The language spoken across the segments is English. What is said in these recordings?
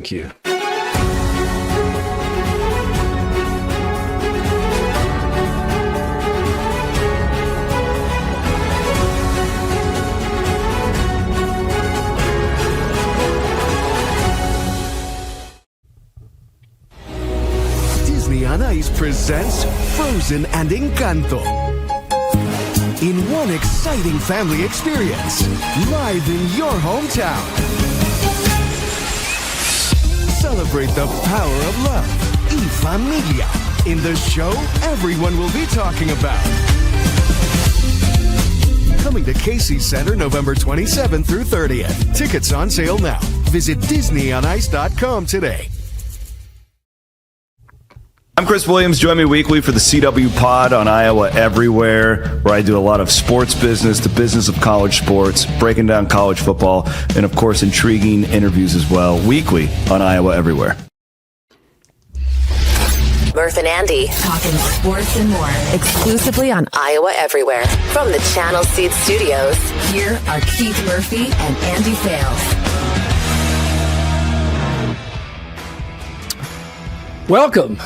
Thank you. Disney on Ice presents Frozen and Encanto in one exciting family experience, live in your hometown. Celebrate the power of love, y familia, in the show everyone will be talking about. Coming to Casey's Center November 27th through 30th. Tickets on sale now. Visit DisneyOnIce.com today. I'm Chris Williams. Join me weekly for the CW Pod on Iowa Everywhere, where I do a lot of sports business, the business of college sports, breaking down college football, and of course, intriguing interviews as well, weekly on Iowa Everywhere. Murph and Andy, talking sports and more, exclusively on Iowa Everywhere. From the Channel Seed Studios, here are Keith Murphy and Andy Fales. Welcome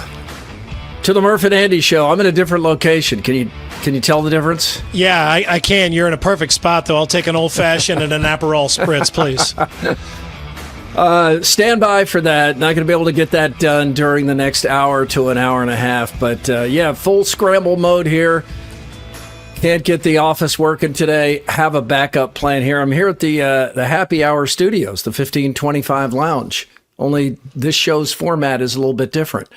to the Murph and Andy Show. I'm in a different location. Can you tell the difference? Yeah, I can. You're in a perfect spot, though. I'll take an old-fashioned and an Aperol Spritz, please. Stand by for that. Not going to be able to get that done during the next hour to an hour and a half. But, yeah, full scramble mode here. Can't get the office working today. Have a backup plan here. I'm here at the Happy Hour Studios, the 1525 Lounge. Only this show's format is a little bit different.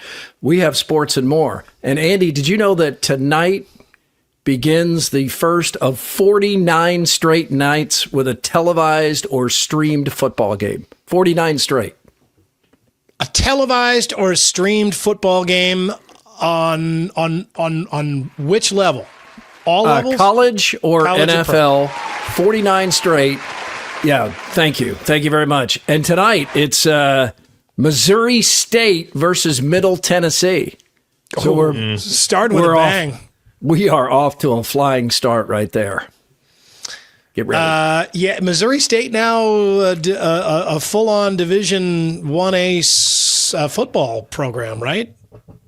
We have sports and more. And Andy, did you know that tonight begins the first of 49 straight nights with a televised or streamed football game? 49 straight. A televised or streamed football game on which level? All levels? College or College NFL, 49 straight. Yeah, thank you. Thank you very much. And tonight, it's Missouri State versus Middle Tennessee. So we're starting with a bang. We are off to a flying start right there. Get ready. Yeah, Missouri State now a full-on Division 1A football program, right?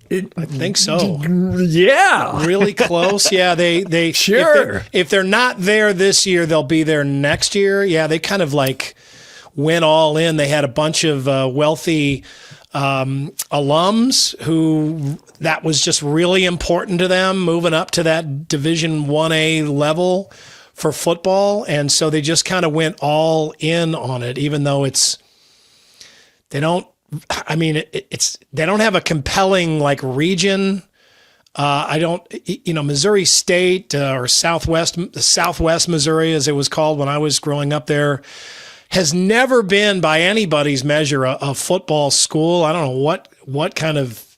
I think so. Yeah. Really close. Yeah, they sure. If they're not there this year, they'll be there next year. Yeah, they kind of like went all in. They had a bunch of wealthy alums who that was just really important to them, moving up to that Division 1A level for football. And so they just kind of went all in on it, even though they don't have a compelling like region. Missouri State or Southwest Missouri, as it was called when I was growing up there, has never been by anybody's measure a football school. I don't know what kind of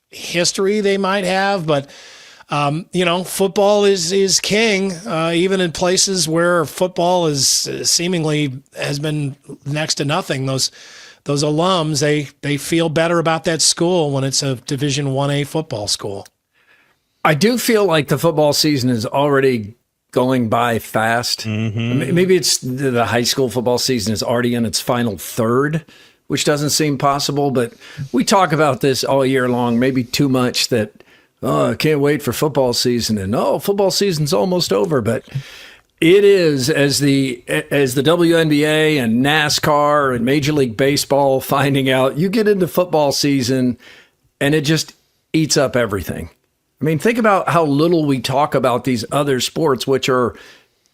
history they might have, but football is king, even in places where football is seemingly has been next to nothing. Those alums, they feel better about that school when it's a Division 1A football school. I do feel like the football season is already going by fast. Mm-hmm. Maybe it's the high school football season is already in its final third, which doesn't seem possible. But we talk about this all year long, maybe too much that, I can't wait for football season. And, football season's almost over. But it is, as the WNBA and NASCAR and Major League Baseball finding out, you get into football season and it just eats up everything. I mean, think about how little we talk about these other sports, which are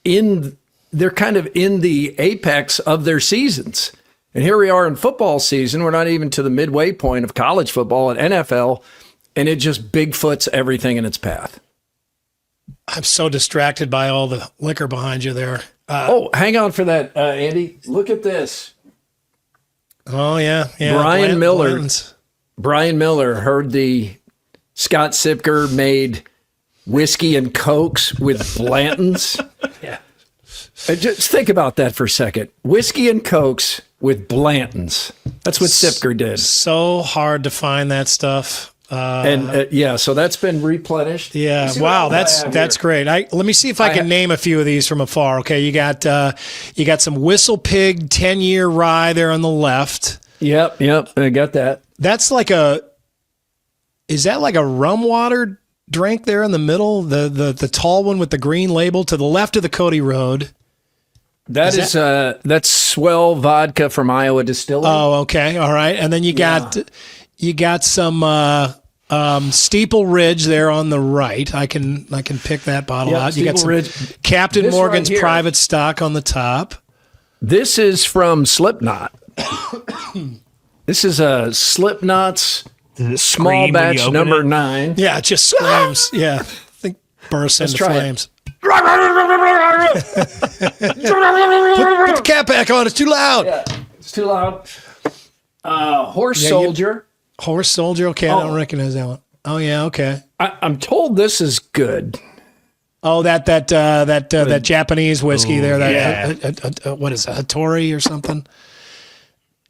they're kind of in the apex of their seasons. And here we are in football season. We're not even to the midway point of college football and NFL, and it just Bigfoots everything in its path. I'm so distracted by all the liquor behind you there. Hang on for that, Andy. Look at this. Oh, yeah. Brian Miller heard the Scott Sipker made whiskey and Cokes with Blanton's. Yeah. Just think about that for a second. Whiskey and Cokes with Blanton's. That's what Sipker did. So hard to find that stuff. So that's been replenished. Yeah, wow, that's great. Let me see if I can name a few of these from afar. Okay, you got some Whistle Pig 10-year rye there on the left. Yep, I got that. That's like is that like a rum water drink there in the middle? The tall one with the green label to the left of the Cody Road. That's Swell vodka from Iowa Distillery. Oh, okay. All right. And then you got some Steeple Ridge there on the right. I can pick that bottle out. You got some Ridge. Captain This Morgan's right here. Private Stock on the top. This is from Slipknot. This is a Slipknot's small scream when batch you open number it? 9. Yeah, it just screams. Yeah. I think bursts into try it. flames. Put the cap back on. It's too loud. Yeah, it's too loud. Horse Soldier. Horse Soldier. Okay, I don't recognize that one. Oh yeah. Okay. I'm told this is good. Oh, that Japanese whiskey there. That what is it? Hattori or something?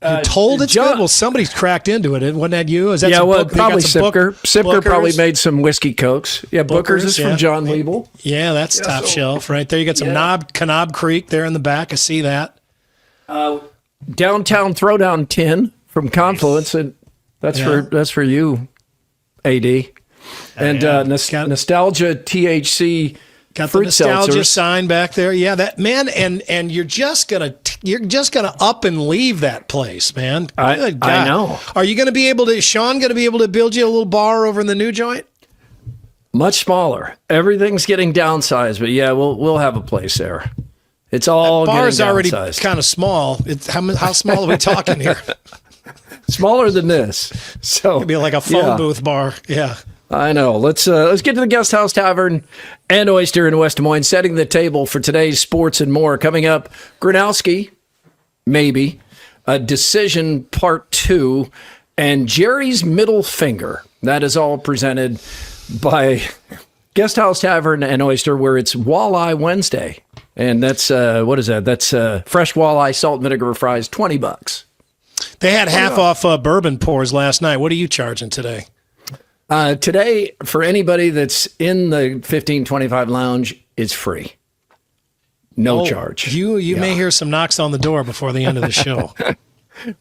You're told it's John- good. Well, somebody's cracked into it. Wasn't that you? Is that Yeah, some well, book, they got probably some Sipker. Sipker Bookers? probably made some whiskey cokes. Yeah, Booker's is yeah. from John Liebel. Yeah, that's top shelf right there. You got some Knob Creek there in the back. I see that. Downtown Throwdown Tin from Confluence, and that's for you, AD. And Nostalgia THC Got the fruit nostalgia seltzers. sign back there. Yeah, that man, and you're just gonna up and leave that place, man. Good God. I know. Are you gonna be able to? Is Sean gonna be able to build you a little bar over in the new joint? Much smaller. Everything's getting downsized, but yeah, we'll have a place there. It's all Bar's getting already downsized. kind of small. How small are we talking here? Smaller than this. So It'd be like a phone booth bar. Yeah. I know. Let's get to the Guest House Tavern and Oyster in West Des Moines, setting the table for today's sports and more. Coming up, Gronowski, maybe, a decision part 2, and Jerry's middle finger. That is all presented by Guest House Tavern and Oyster, where it's Walleye Wednesday. And that's, what is that? That's fresh walleye, salt and vinegar fries, $20. They had half off bourbon pours last night. What are you charging today? Today, for anybody that's in the 1525 lounge, it's free. No charge. You may hear some knocks on the door before the end of the show.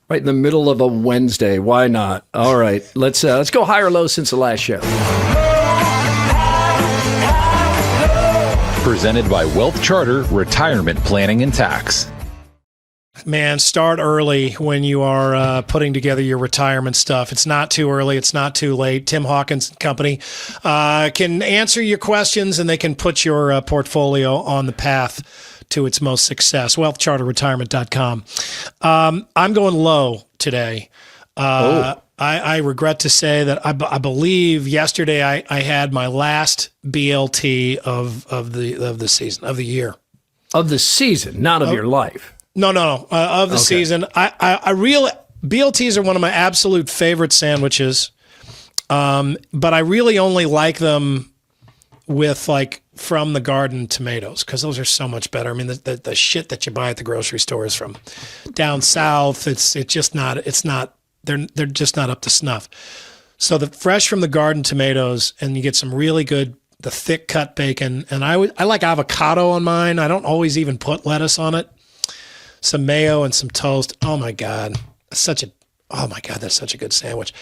Right in the middle of a Wednesday. Why not? All right. Let's go high or low since the last show. Presented by Wealth Charter Retirement Planning and Tax. Man, start early when you are putting together your retirement stuff. It's not too early. It's not too late. Tim Hawkins and Company can answer your questions, and they can put your portfolio on the path to its most success. WealthCharterRetirement.com. I'm going low today. I regret to say that I believe yesterday I had my last BLT of the season, of the year. Of the season, not of your life. No. Of the season. I really BLTs are one of my absolute favorite sandwiches. But I really only like them with like from the garden tomatoes, because those are so much better. I mean, the shit that you buy at the grocery store is from down south. They're just not up to snuff. So the fresh from the garden tomatoes, and you get some really good, the thick cut bacon. And I like avocado on mine. I don't always even put lettuce on it. Some mayo and some toast. Oh my God. That's such a good sandwich.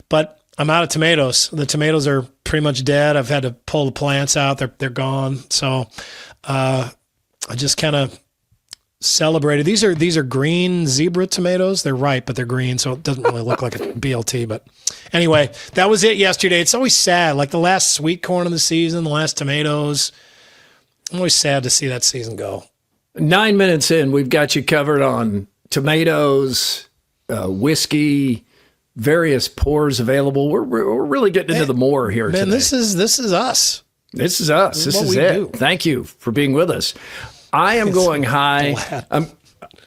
But I'm out of tomatoes. The tomatoes are pretty much dead. I've had to pull the plants out. They're gone. So I just kind of celebrated. These are green zebra tomatoes. They're ripe, but they're green, so it doesn't really look like a BLT. But anyway, that was it yesterday. It's always sad. Like the last sweet corn of the season, the last tomatoes. I'm always sad to see that season go. 9 minutes in, we've got you covered on tomatoes, whiskey, various pours available. We're really getting into the more here today. Man, this is us. This is us. This what is we it. do. Thank you for being with us. I am going high.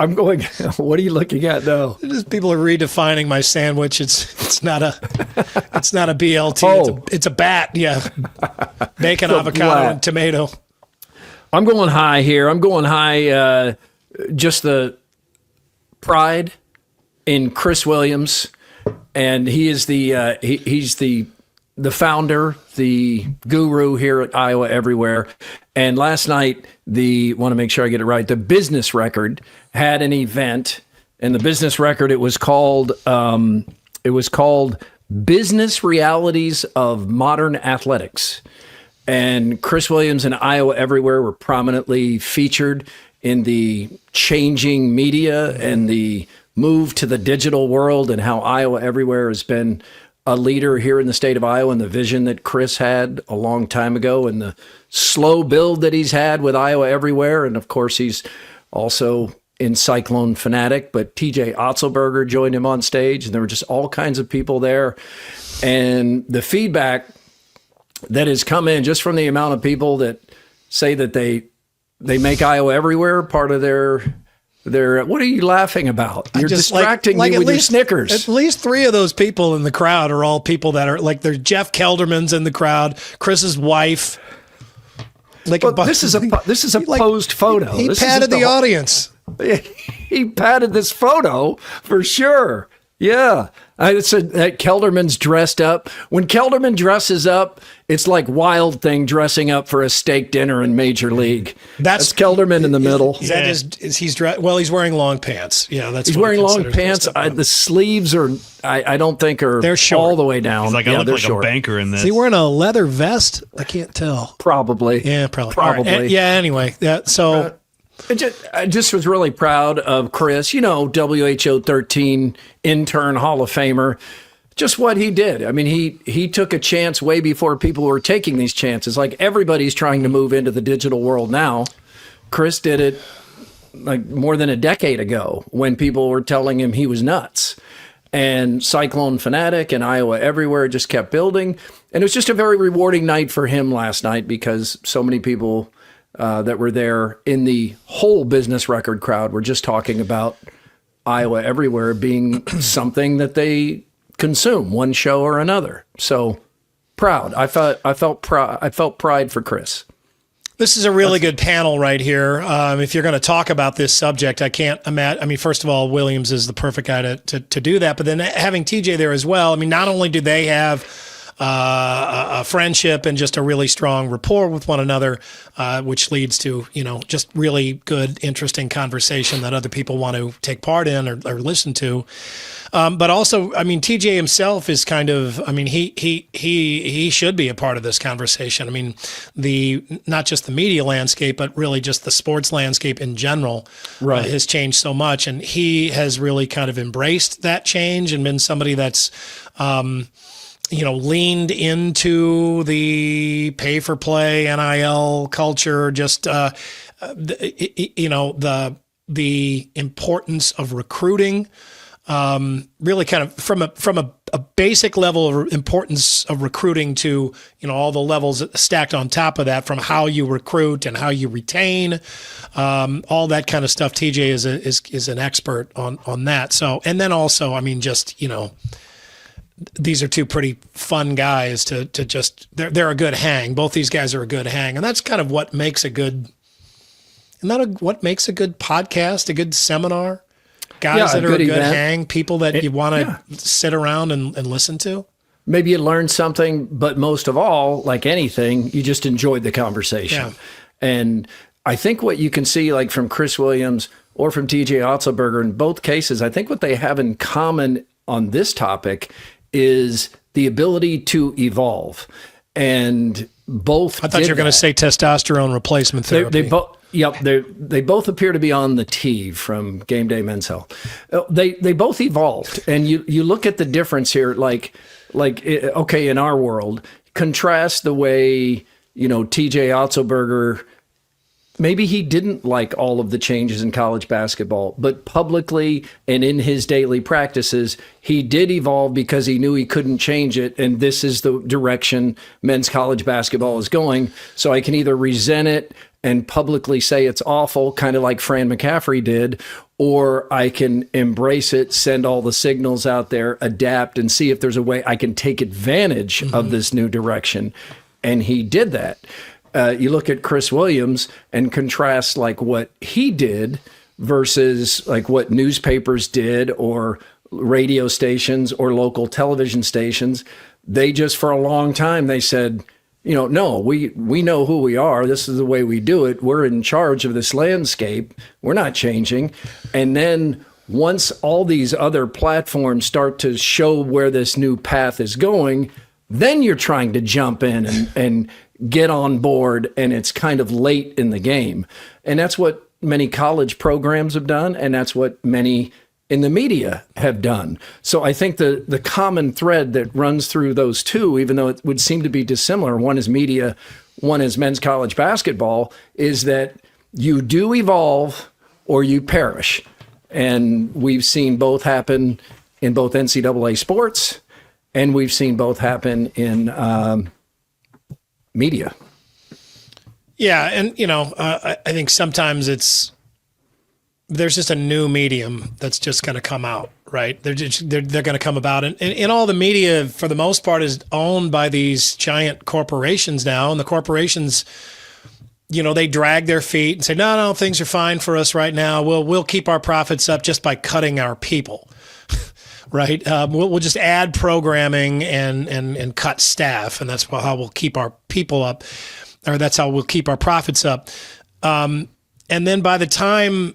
I'm going. What are you looking at now? Just people are redefining my sandwich. It's not a BLT. Oh. It's a bat. Yeah, bacon, It's a avocado, blat. and tomato. I'm going high here. I'm going high. Just the pride in Chris Williams, and he is he's the founder, the guru here at Iowa Everywhere. And last night, want to make sure I get it right, the Business Record had an event And the business record, it was called Business Realities of Modern Athletics. And Chris Williams and Iowa Everywhere were prominently featured in the changing media and the move to the digital world, and how Iowa Everywhere has been a leader here in the state of Iowa, and the vision that Chris had a long time ago, and the slow build that he's had with Iowa Everywhere. And of course, he's also in Cyclone Fanatic, but TJ Otzelberger joined him on stage, and there were just all kinds of people there. And the feedback that has come in just from the amount of people that say that they make Iowa Everywhere part of their what are you laughing about? You're distracting me with your Snickers. At least 3 of those people in the crowd are all people that are like, there's Jeff Kelderman's in the crowd, Chris's wife. Like, well, this is a posed photo. He patted the audience. He patted this photo for sure. Yeah. I said that Kelderman's dressed up. When Kelderman dresses up, it's like Wild Thing dressing up for a steak dinner in Major League. That's Kelderman in the middle. Is that he's he's wearing long pants. Yeah, that's he's wearing long pants. The sleeves are I don't think they're short all the way down. He's like, I look like short. A banker in this. Is he wearing a leather vest? I can't tell. Probably. Yeah, probably. Probably. Right. Anyway, so. I just was really proud of Chris, WHO 13 intern Hall of Famer, just what he did. I mean, he took a chance way before people were taking these chances. Like, everybody's trying to move into the digital world now. Chris did it like more than a decade ago when people were telling him he was nuts. And Cyclone Fanatic and Iowa Everywhere just kept building. And it was just a very rewarding night for him last night, because so many people that were there in the whole business record crowd were just talking about Iowa Everywhere being something that they consume, one show or another. So proud. I felt pride for Chris. This is a really good panel right here. If you're going to talk about this subject, I can't imagine. I mean, first of all, Williams is the perfect guy to do that. But then having TJ there as well. I mean, not only do they have a friendship and just a really strong rapport with one another, which leads to, just really good, interesting conversation that other people want to take part in or listen to. But also, I mean, TJ himself is kind of, I mean, he should be a part of this conversation. I mean, not just the media landscape, but really just the sports landscape in general has changed so much. And he has really kind of embraced that change and been somebody that's, leaned into the pay for play NIL culture, just, the importance of recruiting, really kind of from a basic level of importance of recruiting to, all the levels stacked on top of that, from how you recruit and how you retain, all that kind of stuff. TJ is an expert on that. So, and then also, I mean, just, these are 2 pretty fun guys to just, they're a good hang. Both these guys are a good hang. And that's kind of what makes a good, what makes a good podcast, a good seminar? Guys that are a good hang, people that you want to sit around and listen to. Maybe you learned something, but most of all, like anything, you just enjoyed the conversation. Yeah. And I think what you can see, like from Chris Williams or from TJ Otzelberger, in both cases, I think what they have in common on this topic is the ability to evolve. And both, I thought you were going to say testosterone replacement therapy. They both appear to be on the tee from Game Day Men's Health. They both evolved, and you look at the difference here. Like okay, in our world, contrast the way TJ Otzelberger. Maybe he didn't like all of the changes in college basketball, but publicly and in his daily practices, he did evolve because he knew he couldn't change it. And this is the direction men's college basketball is going. So I can either resent it and publicly say it's awful, kind of like Fran McCaffrey did, or I can embrace it, send all the signals out there, adapt, and see if there's a way I can take advantage of this new direction. And he did that. You look at Chris Williams and contrast like what he did versus like what newspapers did or radio stations or local television stations. They just, for a long time, they said, no, we know who we are. This is the way we do it. We're in charge of this landscape. We're not changing. And then once all these other platforms start to show where this new path is going, then you're trying to jump in and get on board, and it's kind of late in the game. And that's what many college programs have done, and that's what many in the media have done. So I think the common thread that runs through those two, even though it would seem to be dissimilar, one is media, one is men's college basketball, is that you do evolve or you perish. And we've seen both happen in both NCAA sports, and we've seen both happen in media. Yeah, and I think sometimes there's just a new medium that's just going to come out, right? They're going to come about, and all the media for the most part is owned by these giant corporations now, and the corporations, they drag their feet and say, no, things are fine for us right now. We'll keep our profits up just by cutting our people, right? We'll just add programming and cut staff, and that's how we'll keep our people up, or that's how we'll keep our profits up. And then by the time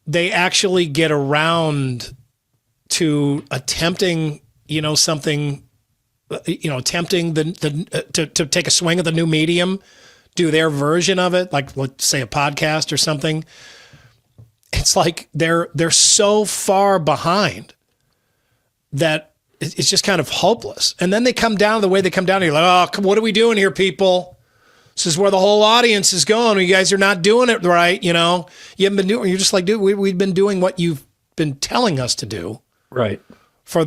they actually get around to attempting, something, attempting to take a swing at the new medium, do their version of it, like let's say a podcast or something. It's like they're so far behind that it's just kind of hopeless. And then they come down the way they come down, and you're like, oh, what are we doing here, people? This is where the whole audience is going. You guys are not doing it right. You haven't been doing. You're just like, dude, we've been doing what you've been telling us to do, right? For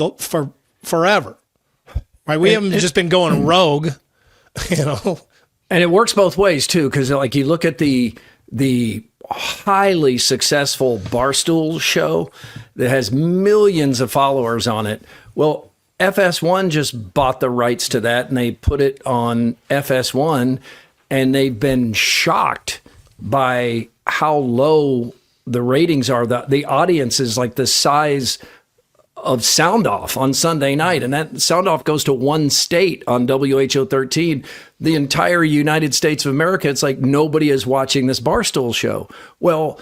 forever, right? We haven't just been going rogue, And it works both ways too, because like you look at the highly successful Barstool show that has millions of followers on it. Well, FS1 just bought the rights to that, and they put it on FS1. And they've been shocked by how low the ratings are. The audience is like the size of Sound Off on Sunday night. And that Sound Off goes to one state on WHO 13. The entire United States of America, it's like nobody is watching this Barstool show. Well,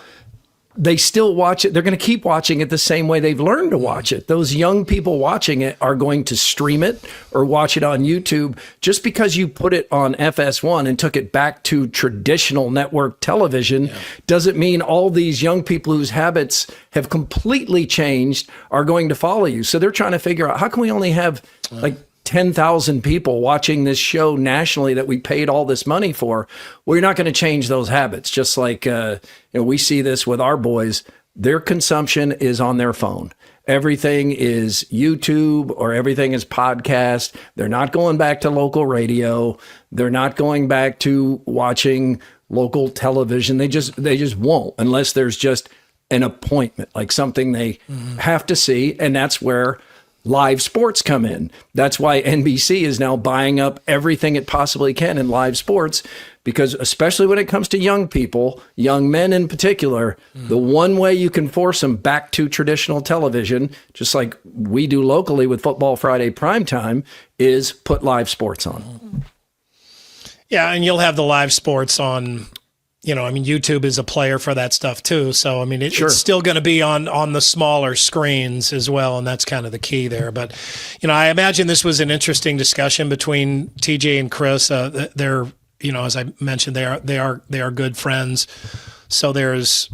they still watch it. They're going to keep watching it the same way they've learned to watch it. Those young people watching it are going to stream it or watch it on YouTube. Just because you put it on FS1 and took it back to traditional network television doesn't mean all these young people whose habits have completely changed are going to follow you. So they're trying to figure out, how can we only have like 10,000 people watching this show nationally that we paid all this money for? Well, you're not going to change those habits. Just like we see this with our boys, their consumption is on their phone. Everything is YouTube or everything is podcast. They're not going back to local radio. They're not going back to watching local television. They just won't, unless there's just an appointment, like something they have to see. And that's where live sports come in. That's why NBC is now buying up everything it possibly can in live sports, because especially when it comes to young people, young men in particular, the one way you can force them back to traditional television, just like we do locally with Football Friday Primetime, is put live sports on. Yeah, and you'll have the live sports on, YouTube is a player for that stuff too. So, it's still going to be on the smaller screens as well. And that's kind of the key there. But, I imagine this was an interesting discussion between TJ and Chris. They're, as I mentioned, they are good friends. So there's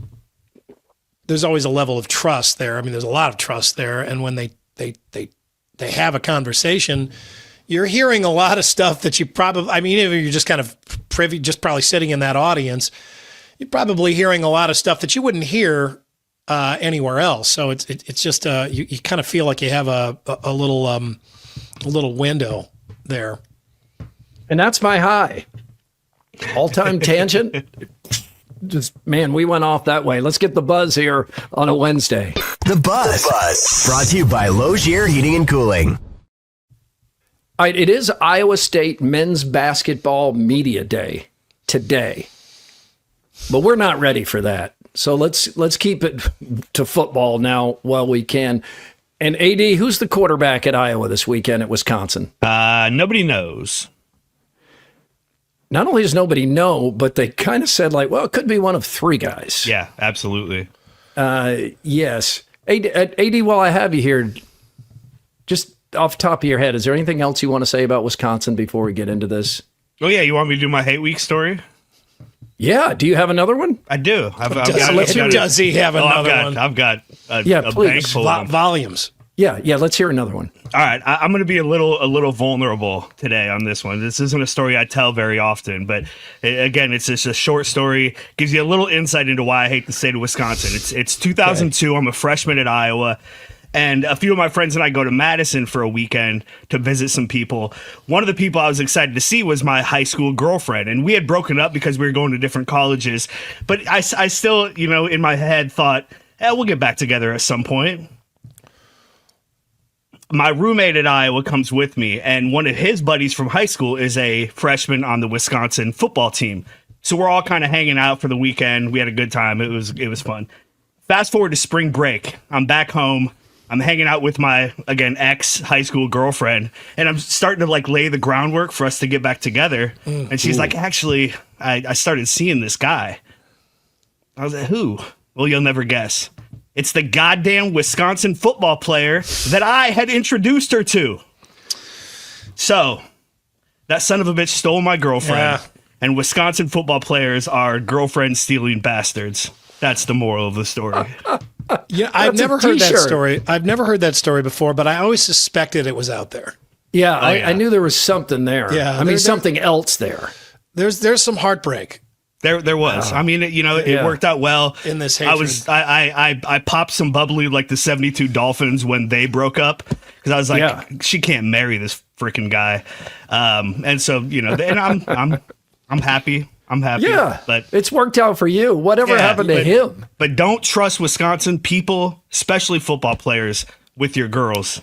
always a level of trust there. There's a lot of trust there. And when they have a conversation, you're hearing a lot of stuff that you probably, even if you're just kind of privy, just probably sitting in that audience, you're probably hearing a lot of stuff that you wouldn't hear anywhere else. So it's just you kind of feel like you have a little window there. And that's my high. All-time tangent. Just, man, we went off that way. Let's get the buzz here on a Wednesday. The Buzz. Brought to you by Logier Heating and Cooling. All right, it is Iowa State Men's Basketball Media Day today, but we're not ready for that. So let's keep it to football now while we can. And AD, who's the quarterback at Iowa this weekend at Wisconsin? Nobody knows. Not only does nobody know, but they kind of said it could be one of three guys. Yeah, absolutely. Yes. AD, while I have you here, just off the top of your head, is there anything else you want to say about Wisconsin before we get into this? Oh, yeah. You want me to do my hate week story? Yeah. Do you have another one? I do. Does he have another one? I've got a please. bank full of them. Volumes. Yeah. Let's hear another one. All right, I'm going to be a little vulnerable today on this one. This isn't a story I tell very often, but again, it's just a short story. Gives you a little insight into why I hate the state of Wisconsin. It's 2002. I'm a freshman at Iowa, and a few of my friends and I go to Madison for a weekend to visit some people. One of the people I was excited to see was my high school girlfriend, and we had broken up because we were going to different colleges. But I still, in my head thought, we'll get back together at some point. My roommate at Iowa comes with me, and one of his buddies from high school is a freshman on the Wisconsin football team. So we're all kind of hanging out for the weekend. We had a good time. It was fun. Fast forward to spring break. I'm back home. I'm hanging out with my, again, ex-high school girlfriend, and I'm starting to lay the groundwork for us to get back together. And she's like, actually, I started seeing this guy. I was like, who? Well, you'll never guess. It's the goddamn Wisconsin football player that I had introduced her to. So, that son of a bitch stole my girlfriend, and Wisconsin football players are girlfriend-stealing bastards. That's the moral of the story. Yeah, I've never heard that story. I've never heard that story before, but I always suspected it was out there. Yeah, I knew there was something there. Yeah, I mean, something else there. There's some heartbreck. There was. I mean, it worked out well. In this hatred. I popped some bubbly like the 72 Dolphins when they broke up, because I was like, she can't marry this freaking guy. And so, and I'm happy. I'm happy. Yeah, but it's worked out for you. Whatever happened to him? But don't trust Wisconsin people, especially football players, with your girls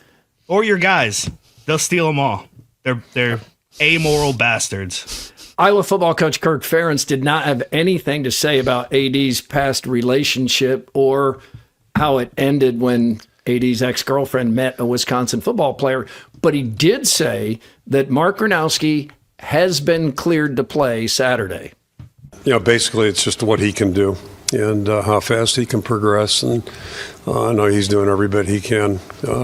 or your guys. They'll steal them all. They're amoral bastards. Iowa football coach Kirk Ferentz did not have anything to say about AD's past relationship or how it ended when AD's ex-girlfriend met a Wisconsin football player, but he did say that Mark Gronowski has been cleared to play Saturday. Basically it's just what he can do and how fast he can progress, and I know he's doing every bit he can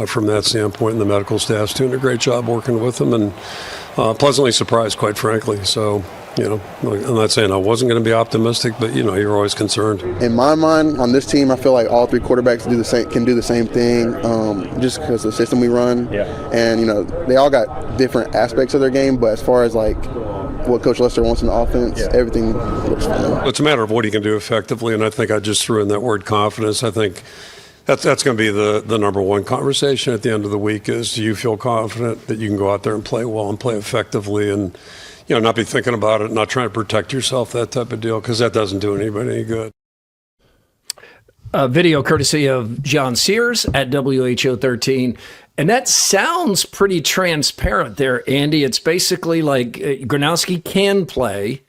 from that standpoint, and the medical staff's doing a great job working with him, and pleasantly surprised, quite frankly. So, I'm not saying I wasn't going to be optimistic, but, you're always concerned. In my mind, on this team, I feel like all three quarterbacks can do the same thing, just because of the system we run. Yeah. And, they all got different aspects of their game, but as far as, what Coach Lester wants in the offense, everything looks fine. It's a matter of what he can do effectively, and I think I just threw in that word confidence. I think that's going to be the number one conversation at the end of the week is, do you feel confident that you can go out there and play well and play effectively and, not be thinking about it, not trying to protect yourself, that type of deal, because that doesn't do anybody any good. Video courtesy of John Sears at WHO 13. And that sounds pretty transparent there, Andy. It's basically like Gronowski can play,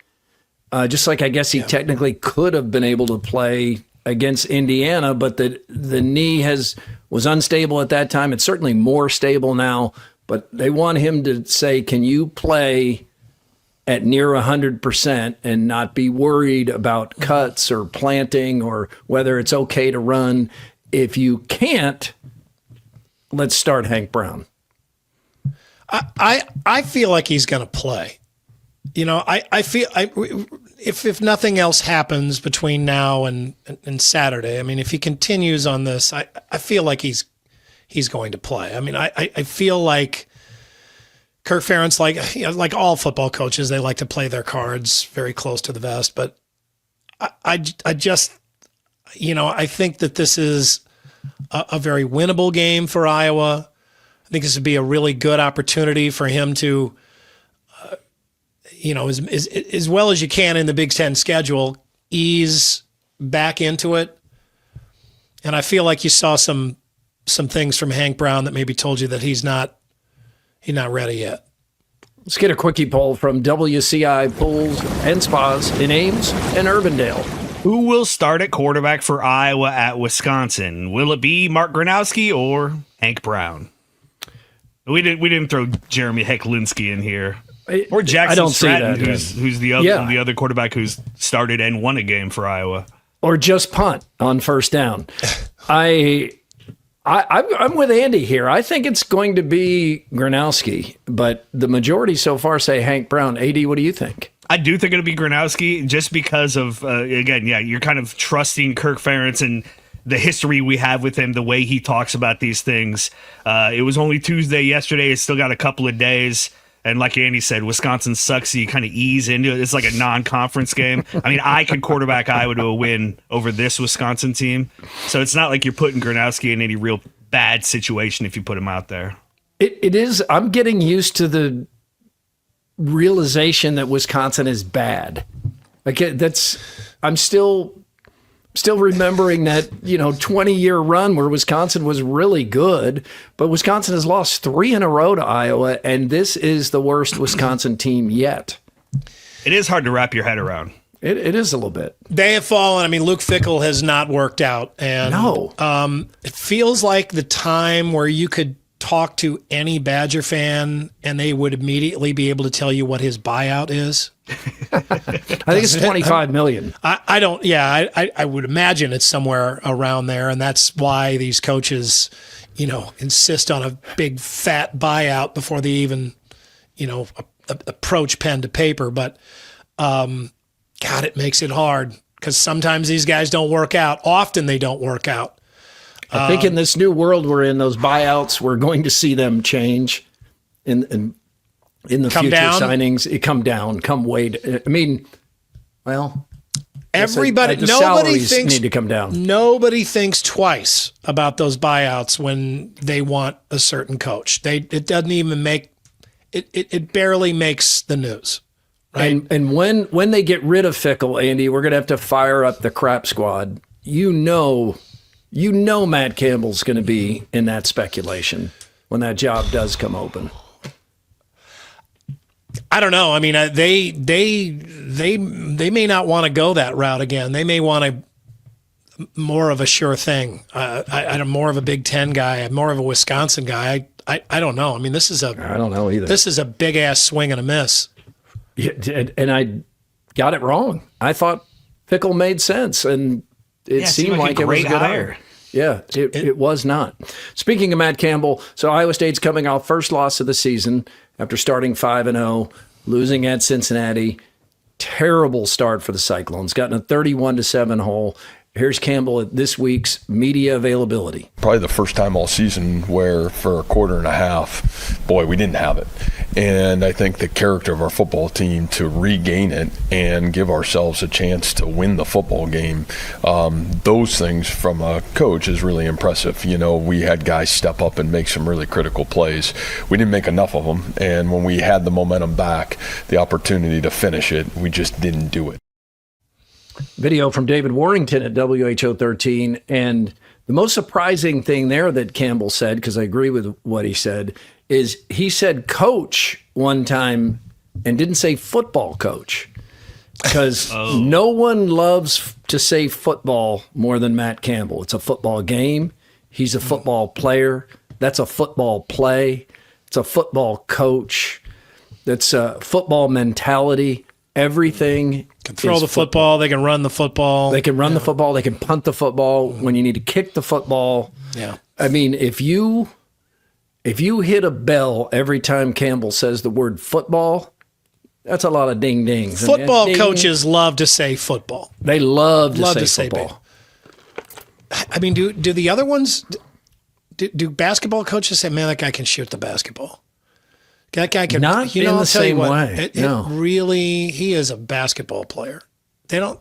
just like I guess he technically could have been able to play against Indiana, but the knee was unstable at that time. It's certainly more stable now, but they want him to say, can you play at near 100% and not be worried about cuts or planting or whether it's okay to run. If you can't, let's start Hank Brown. I feel like he's going to play. I feel if nothing else happens between now and Saturday, I mean, if he continues on this, I feel like he's going to play. I mean, I feel like Kirk Ferentz, like all football coaches, they like to play their cards very close to the vest. But I just, I think that this is a very winnable game for Iowa. I think this would be a really good opportunity for him to, as well as you can in the Big Ten schedule, ease back into it. And I feel like you saw some things from Hank Brown that maybe told you that he's not ready yet. Let's get a quickie poll from WCI Pools and Spas in Ames and Urbandale. Who will start at quarterback for Iowa at Wisconsin? Will it be Mark Gronowski or Hank Brown? We didn't throw Jeremy Hecklinski in here. Or Jackson Stratton, who's the other quarterback who's started and won a game for Iowa. Or just punt on first down. I'm with Andy here. I think it's going to be Gronowski, but the majority so far say Hank Brown. AD, what do you think? I do think it'll be Gronowski just because of, again, you're kind of trusting Kirk Ferentz and the history we have with him, the way he talks about these things. It was only Tuesday yesterday. It's still got a couple of days. And like Andy said, Wisconsin sucks, so you kind of ease into it. It's like a non-conference game. I mean, I could quarterback Iowa to a win over this Wisconsin team. So it's not like you're putting Gronowski in any real bad situation if you put him out there. It is. I'm getting used to the realization that Wisconsin is bad. I'm still remembering that, 20-year run where Wisconsin was really good, but Wisconsin has lost 3 in a row to Iowa, and this is the worst Wisconsin team yet. It is hard to wrap your head around. It is a little bit. They have fallen. I mean, Luke Fickell has not worked out. And it feels like the time where you could talk to any Badger fan and they would immediately be able to tell you what his buyout is. I think it's $25 million. I don't. Yeah, I would imagine it's somewhere around there, and that's why these coaches, insist on a big fat buyout before they even, approach pen to paper. But God, it makes it hard because sometimes these guys don't work out. Often they don't work out. I think in this new world we're in, those buyouts, we're going to see them change in the future signings. It come down, come way. I mean, well, everybody, the nobody salaries thinks need to come down. Nobody thinks twice about those buyouts when they want a certain coach. It doesn't even make it. It barely makes the news. Right. And when they get rid of Fickell, Andy, we're going to have to fire up the crap squad. Matt Campbell's going to be in that speculation when that job does come open. I don't know. I mean, they may not want to go that route again. They may want more of a sure thing. I'm more of a Big Ten guy. I'm more of a Wisconsin guy. I don't know. I mean, I don't know either. This is a big ass swing and a miss. Yeah, and I got it wrong. I thought Fickell made sense, and it seemed like it was a good hire. Yeah, it was not. Speaking of Matt Campbell, so Iowa State's coming off first loss of the season after starting 5-0, losing at Cincinnati. Terrible start for the Cyclones. Gotten a 31-7 hole. Here's Campbell at this week's media availability. Probably the first time all season where for a quarter and a half, we didn't have it. And I think the character of our football team to regain it and give ourselves a chance to win the football game, those things from a coach is really impressive. We had guys step up and make some really critical plays. We didn't make enough of them. And when we had the momentum back, the opportunity to finish it, we just didn't do it. Video from David Warrington at WHO 13. And the most surprising thing there that Campbell said, because I agree with what he said, is he said coach one time and didn't say football coach. Because no one loves to say football more than Matt Campbell. It's a football game. He's a football player. That's a football play. It's a football coach. That's a football mentality. Everything. Can throw the football. They can run the football. They can run the football. They can punt the football when you need to kick the football. Yeah. I mean, if you hit a bell every time Campbell says the word football, that's a lot of ding dings. Football coaches love to say football. They love to say football. I mean, do the other ones? Do basketball coaches say, "Man, that guy can shoot the basketball"? That guy can not in the same way. He is a basketball player. They don't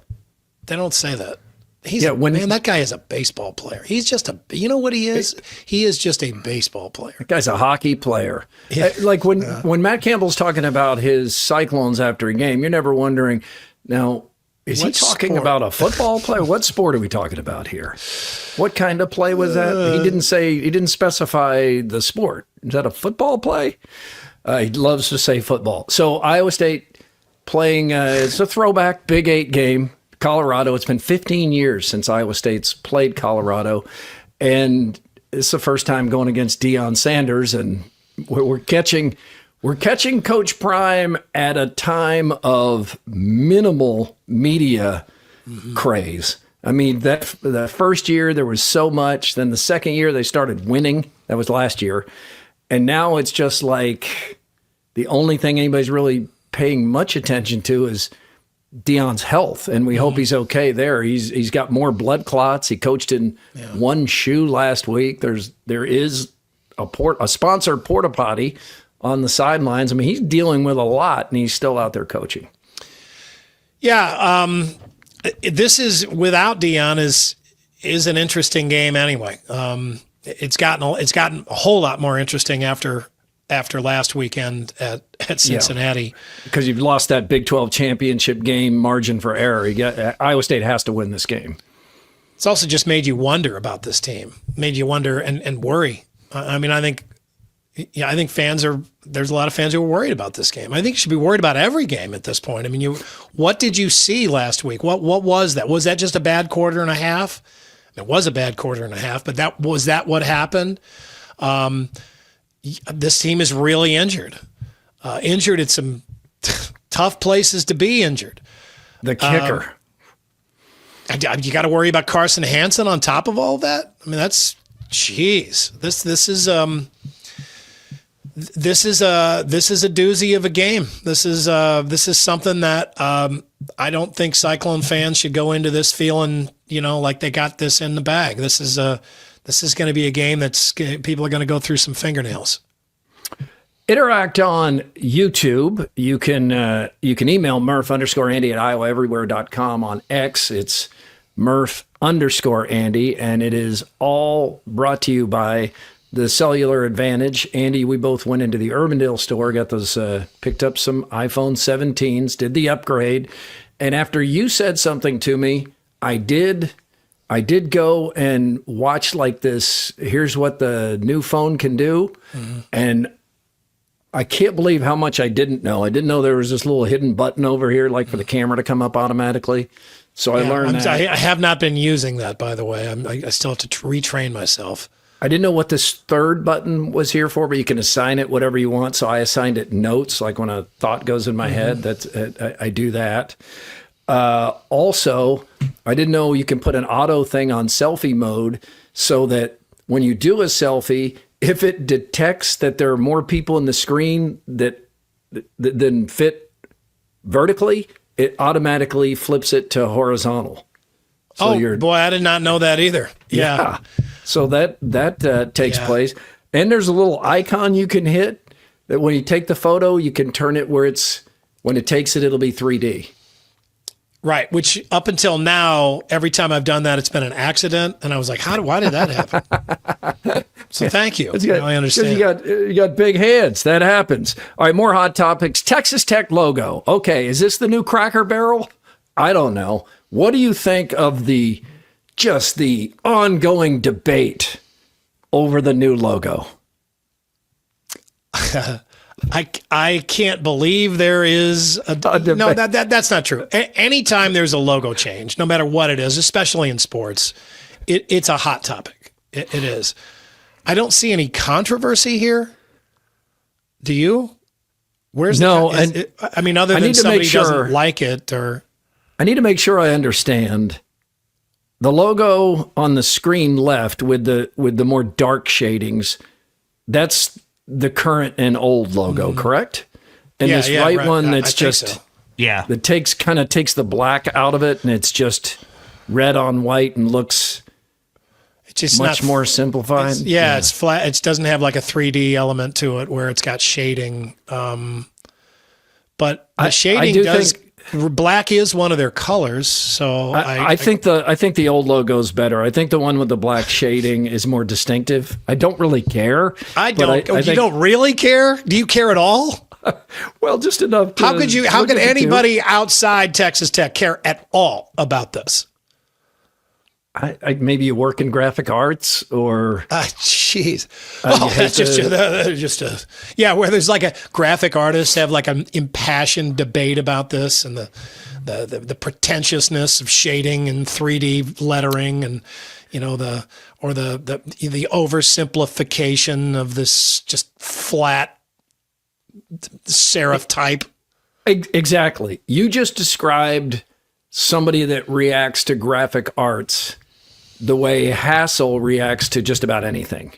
say that. That guy is a baseball player. He's just you know what he is? He is just a baseball player. That guy's a hockey player. Yeah. Like when Matt Campbell's talking about his Cyclones after a game, you're never wondering, now, is he talking about a football player? What sport are we talking about here? What kind of play was that? He didn't specify the sport. Is that a football play? He loves to say football. So Iowa State playing, it's a throwback Big 8 game, Colorado. It's been 15 years since Iowa State's played Colorado. And it's the first time going against Deion Sanders. And we're catching Coach Prime at a time of minimal media craze. I mean, the first year there was so much. Then the second year they started winning. That was last year. And now it's just like the only thing anybody's really paying much attention to is Deion's health, and we hope he's okay there. He's got more blood clots. He coached in one shoe last week. There is a sponsored porta potty on the sidelines. I mean, he's dealing with a lot, and he's still out there coaching. Yeah, this is without Deion is an interesting game anyway. It's gotten a whole lot more interesting after last weekend at Cincinnati. Because you've lost that Big 12 championship game margin for error. Iowa State has to win this game. It's also just made you wonder about this team, made you wonder and worry. I mean, I think there's a lot of fans who are worried about this game. I think you should be worried about every game at this point. I mean, what did you see last week? What was that? Was that just a bad quarter and a half? It was a bad quarter and a half, but was that what happened? This team is really injured. Injured at some tough places to be injured. The kicker. You got to worry about Carson Hansen on top of all of that. I mean, This is a doozy of a game. This is something that I don't think Cyclone fans should go into this feeling, like they got this in the bag. This is going to be a game that's people are going to go through some fingernails. Interact on YouTube. You can email Murph_Andy at iowaeverywhere.com. On X, it's Murph_Andy, and it is all brought to you by the Cellular Advantage. Andy, we both went into the Urbandale store, got those, picked up some iPhone 17s, did the upgrade, and after you said something to me, I did go and watch like this. Here's what the new phone can do, and I can't believe how much I didn't know. I didn't know there was this little hidden button over here, like for the camera to come up automatically. So I learned that. I have not been using that, by the way. I still have to retrain myself. I didn't know what this third button was here for, but you can assign it whatever you want. So I assigned it notes, like when a thought goes in my head. I do that. Also, I didn't know you can put an auto thing on selfie mode so that when you do a selfie, if it detects that there are more people in the screen than fit vertically, it automatically flips it to horizontal. So boy, I did not know that either. Yeah. So that takes place. And there's a little icon you can hit that when you take the photo, you can turn it where when it takes it, it'll be 3D. Right, which up until now, every time I've done that, it's been an accident, and I was like, why did that happen? So thank you. I understand. You got big hands. That happens. All right, more hot topics. Texas Tech logo. Okay, is this the new Cracker Barrel? I don't know. What do you think of the ongoing debate over the new logo? I can't believe there is a debate. No, that's not true. Anytime there's a logo change, no matter what it is, especially in sports, it's a hot topic. It is. I don't see any controversy here. Do you? Other than somebody doesn't like it, or I need to make sure I understand. The logo on the screen left with the more dark shadings, that's the current and old logo, correct? And this right one that's that takes the black out of it, and it's just red on white and looks just much more simplified. It's flat. It doesn't have like a 3D element to it where it's got shading. But the shading black is one of their colors, so I think the old logo is better. I think the one with the black shading is more distinctive. I don't really care. I don't. You don't really care? Do you care at all? Well, just enough. How could anybody outside Texas Tech care at all about this? Maybe you work in graphic arts, or jeez, that's where there's like a graphic artists have like an impassioned debate about this, and the pretentiousness of shading and 3D lettering, and the oversimplification of this just flat serif type. Exactly. You just described somebody that reacts to graphic arts the way Hassel reacts to just about anything.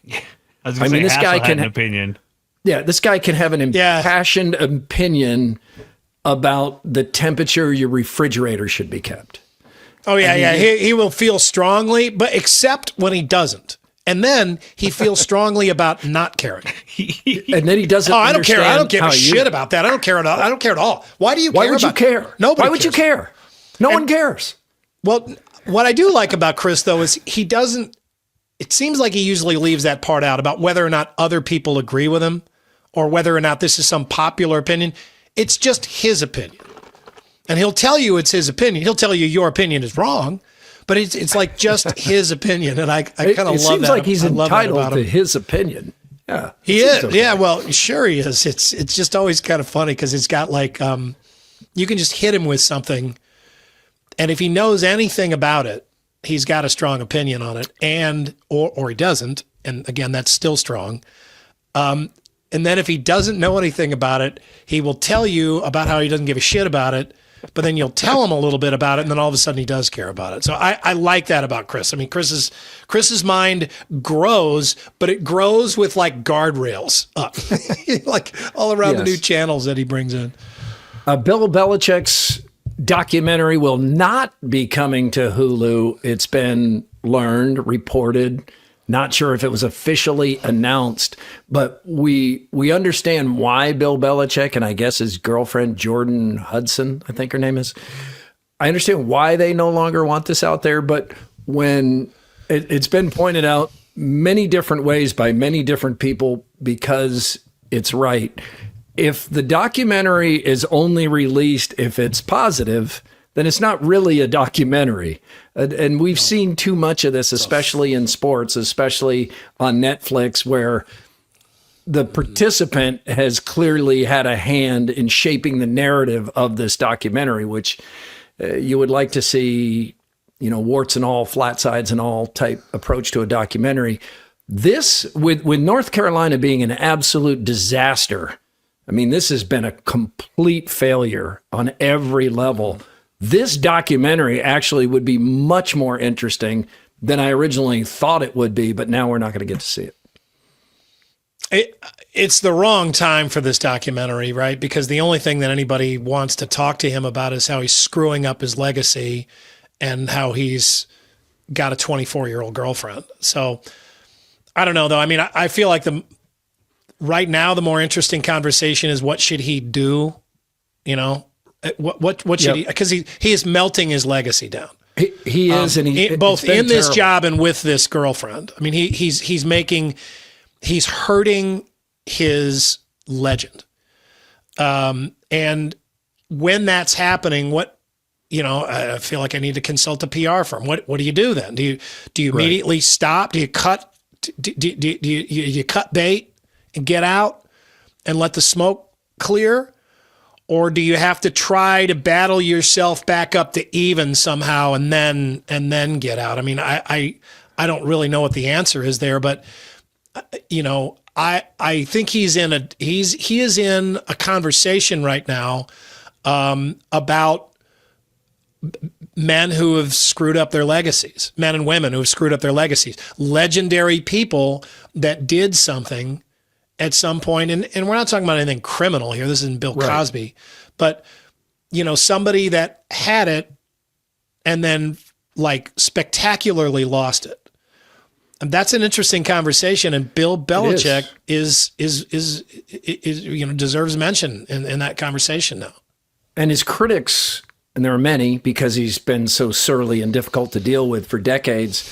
I was going to say, this guy Hassel had an opinion. Yeah, this guy can have an impassioned opinion about the temperature your refrigerator should be kept. Oh, yeah, He will feel strongly, but except when he doesn't. And then he feels strongly about not caring. And then he doesn't I don't care. I don't give a how shit about that. I don't care at all. I don't care at all. Why do you care? Why would you care? Nobody Why would you care? No one cares. Well, what I do like about Chris, though, is he doesn't, it seems like he usually leaves that part out about whether or not other people agree with him or whether or not this is some popular opinion. It's just his opinion. And he'll tell you it's his opinion. He'll tell you your opinion is wrong. But it's like just his opinion, and I kind of love that. It seems like he's entitled to him. his opinion. Yeah, he is. Okay. Yeah, well, sure he is. It's just always kind of funny because it's got like you can just hit him with something, and if he knows anything about it, he's got a strong opinion on it, and or he doesn't. And again, that's still strong. And then if he doesn't know anything about it, he will tell you about how he doesn't give a shit about it. But then you'll tell him a little bit about it, and then all of a sudden he does care about it. So I like that about Chris. I mean, Chris's mind grows, but it grows with like guardrails up, like all around the new channels that he brings in. Bill Belichick's documentary will not be coming to Hulu. It's been reported. Not sure if it was officially announced, but we understand why Bill Belichick and I guess his girlfriend, Jordan Hudson, I think her name is. I understand why they no longer want this out there, but when it's been pointed out many different ways by many different people because it's right. If the documentary is only released if it's positive, then it's not really a documentary. And we've seen too much of this, especially in sports, especially on Netflix, where the participant has clearly had a hand in shaping the narrative of this documentary, which you would like to see, warts and all, flat sides and all type approach to a documentary. This, with North Carolina being an absolute disaster, I mean, this has been a complete failure on every level. This documentary actually would be much more interesting than I originally thought it would be, but now we're not going to get to see it. It's the wrong time for this documentary, right? Because the only thing that anybody wants to talk to him about is how he's screwing up his legacy and how he's got a 24-year-old girlfriend. So I don't know, though. I mean, I feel like right now the more interesting conversation is what should he do, What should he? Because he is melting his legacy down. He is, and he both in this job and with this girlfriend. I mean, he's hurting his legend. And when that's happening, I feel like I need to consult a PR firm. What do you do then? Do you immediately stop? Do you cut? Do you cut bait and get out and let the smoke clear? Or do you have to try to battle yourself back up to even somehow and then get out? I mean, I don't really know what the answer is there, but I think he is in a conversation right now about men who have screwed up their legacies, men and women who have screwed up their legacies, legendary people that did something at some point, and we're not talking about anything criminal here. This isn't Bill Cosby, but somebody that had it and then like spectacularly lost it. And that's an interesting conversation. And Bill Belichick is deserves mention in that conversation now. And his critics, and there are many because he's been so surly and difficult to deal with for decades,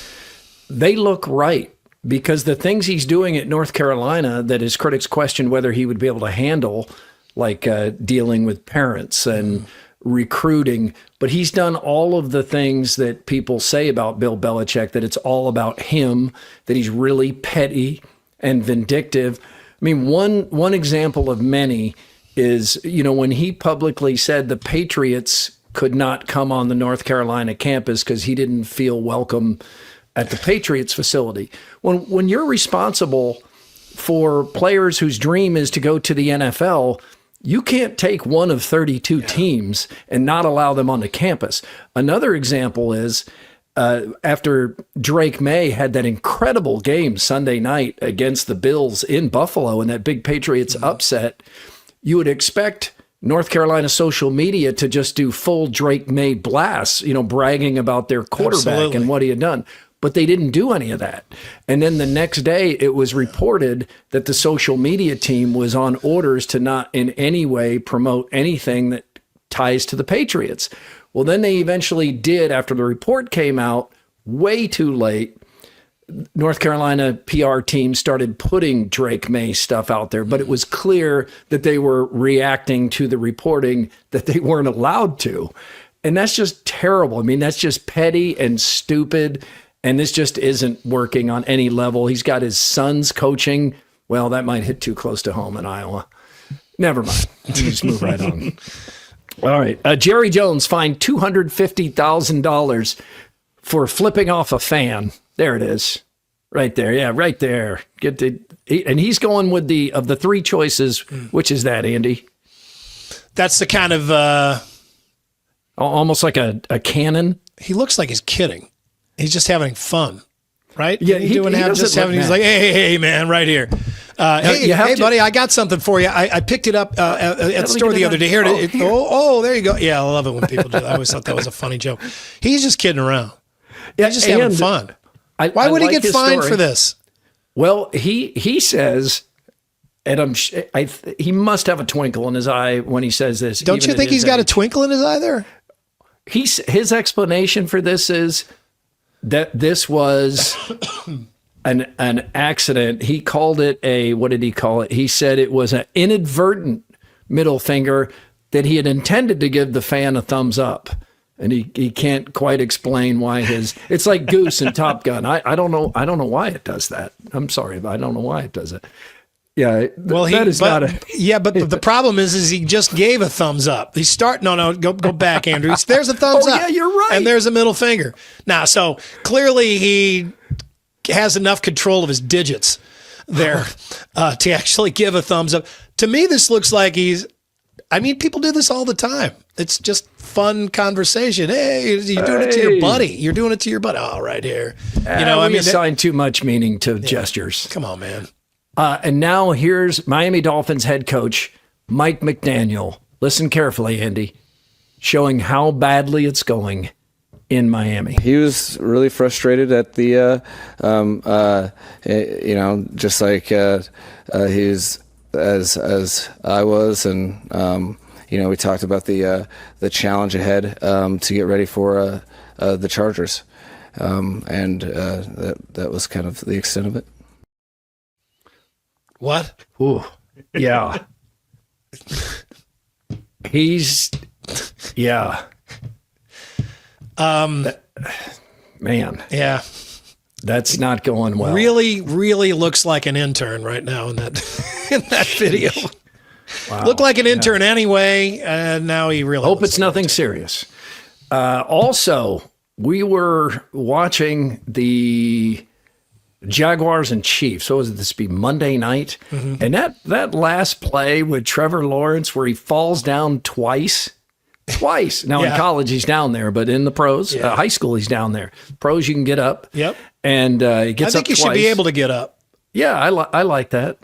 they look right. Because the things he's doing at North Carolina that his critics questioned whether he would be able to handle, like dealing with parents and recruiting, but he's done all of the things that people say about Bill Belichick, that it's all about him, that he's really petty and vindictive. I mean, one example of many is, when he publicly said the Patriots could not come on the North Carolina campus because he didn't feel welcome at the Patriots facility. When you're responsible for players whose dream is to go to the NFL, You can't take one of 32 teams and not allow them onto campus. Another example is after Drake May had that incredible game Sunday night against the Bills in Buffalo and that big Patriots upset, you would expect North Carolina social media to just do full Drake May blasts, bragging about their quarterback and what he had done. But they didn't do any of that. And then the next day, it was reported that the social media team was on orders to not in any way promote anything that ties to the Patriots. Well, then they eventually did after the report came out, way too late. North Carolina PR team started putting Drake May stuff out there, but it was clear that they were reacting to the reporting that they weren't allowed to. And that's just terrible. I mean, that's just petty and stupid. And this just isn't working on any level. He's got his sons coaching. Well, that might hit too close to home in Iowa. Never mind. Just move right on. All right. Jerry Jones fined $250,000 for flipping off a fan. There it is. Right there. Yeah, right there. And he's going with of the three choices. Which is that, Andy? That's the kind of... almost like a cannon. He looks like he's kidding. He's just having fun, right? Yeah, he's like, hey, man, right here. Hey, buddy, I got something for you. I picked it up at the store the other day. Here, there you go. Yeah, I love it when people do that. I always thought that was a funny joke. He's just kidding around. He's just having fun. Why would he get fined for this? Well, he says, and he must have a twinkle in his eye when he says this. Don't you think he's got a twinkle in his eye there? His explanation for this is that this was an accident. He called it what did he call it? He said it was an inadvertent middle finger that he had intended to give the fan a thumbs up. And he can't quite explain why it's like Goose in Top Gun. I don't know why it does that. I'm sorry, but I don't know why it does it. Yeah. Well, but the problem is he just gave a thumbs up. Go back, Andrew. There's a thumbs up. Yeah, you're right. And there's a middle finger. Now, so clearly he has enough control of his digits there to actually give a thumbs up. To me, this looks like people do this all the time. It's just fun conversation. Hey, you're doing it to your buddy. You're doing it to your buddy. Oh, right here. We assign too much meaning to gestures. Come on, man. And now here's Miami Dolphins head coach Mike McDaniel. Listen carefully, Andy, showing how badly it's going in Miami. He was really frustrated at the, just like he's as I was, and we talked about the challenge ahead to get ready for the Chargers, and that was kind of the extent of it. What? Ooh, yeah. Man. Yeah. That's not going well. Really, really looks like an intern right now in that video. Wow. Looked like an intern anyway, and now he really hope it's nothing serious. Also, we were watching the Jaguars and Chiefs. So would this be Monday night? Mm-hmm. And that last play with Trevor Lawrence where he falls down twice. Now in college he's down there, but in the pros, high school he's down there. Pros you can get up. Yep. And he gets up twice. I think you should be able to get up. Yeah, I like that.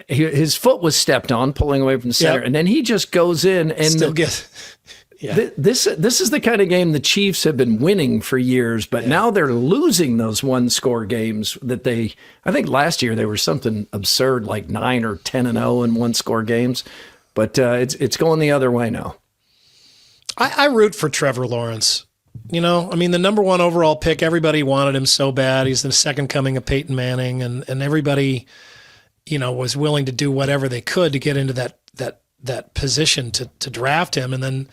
His foot was stepped on, pulling away from the center, and then he just goes in and This is the kind of game the Chiefs have been winning for years, but now they're losing those one-score games that I think last year they were something absurd like 9 or 10-0 in one-score games, but it's going the other way now. I root for Trevor Lawrence. The number one overall pick, everybody wanted him so bad. He's the second coming of Peyton Manning, and everybody, was willing to do whatever they could to get into that position to draft him. And then,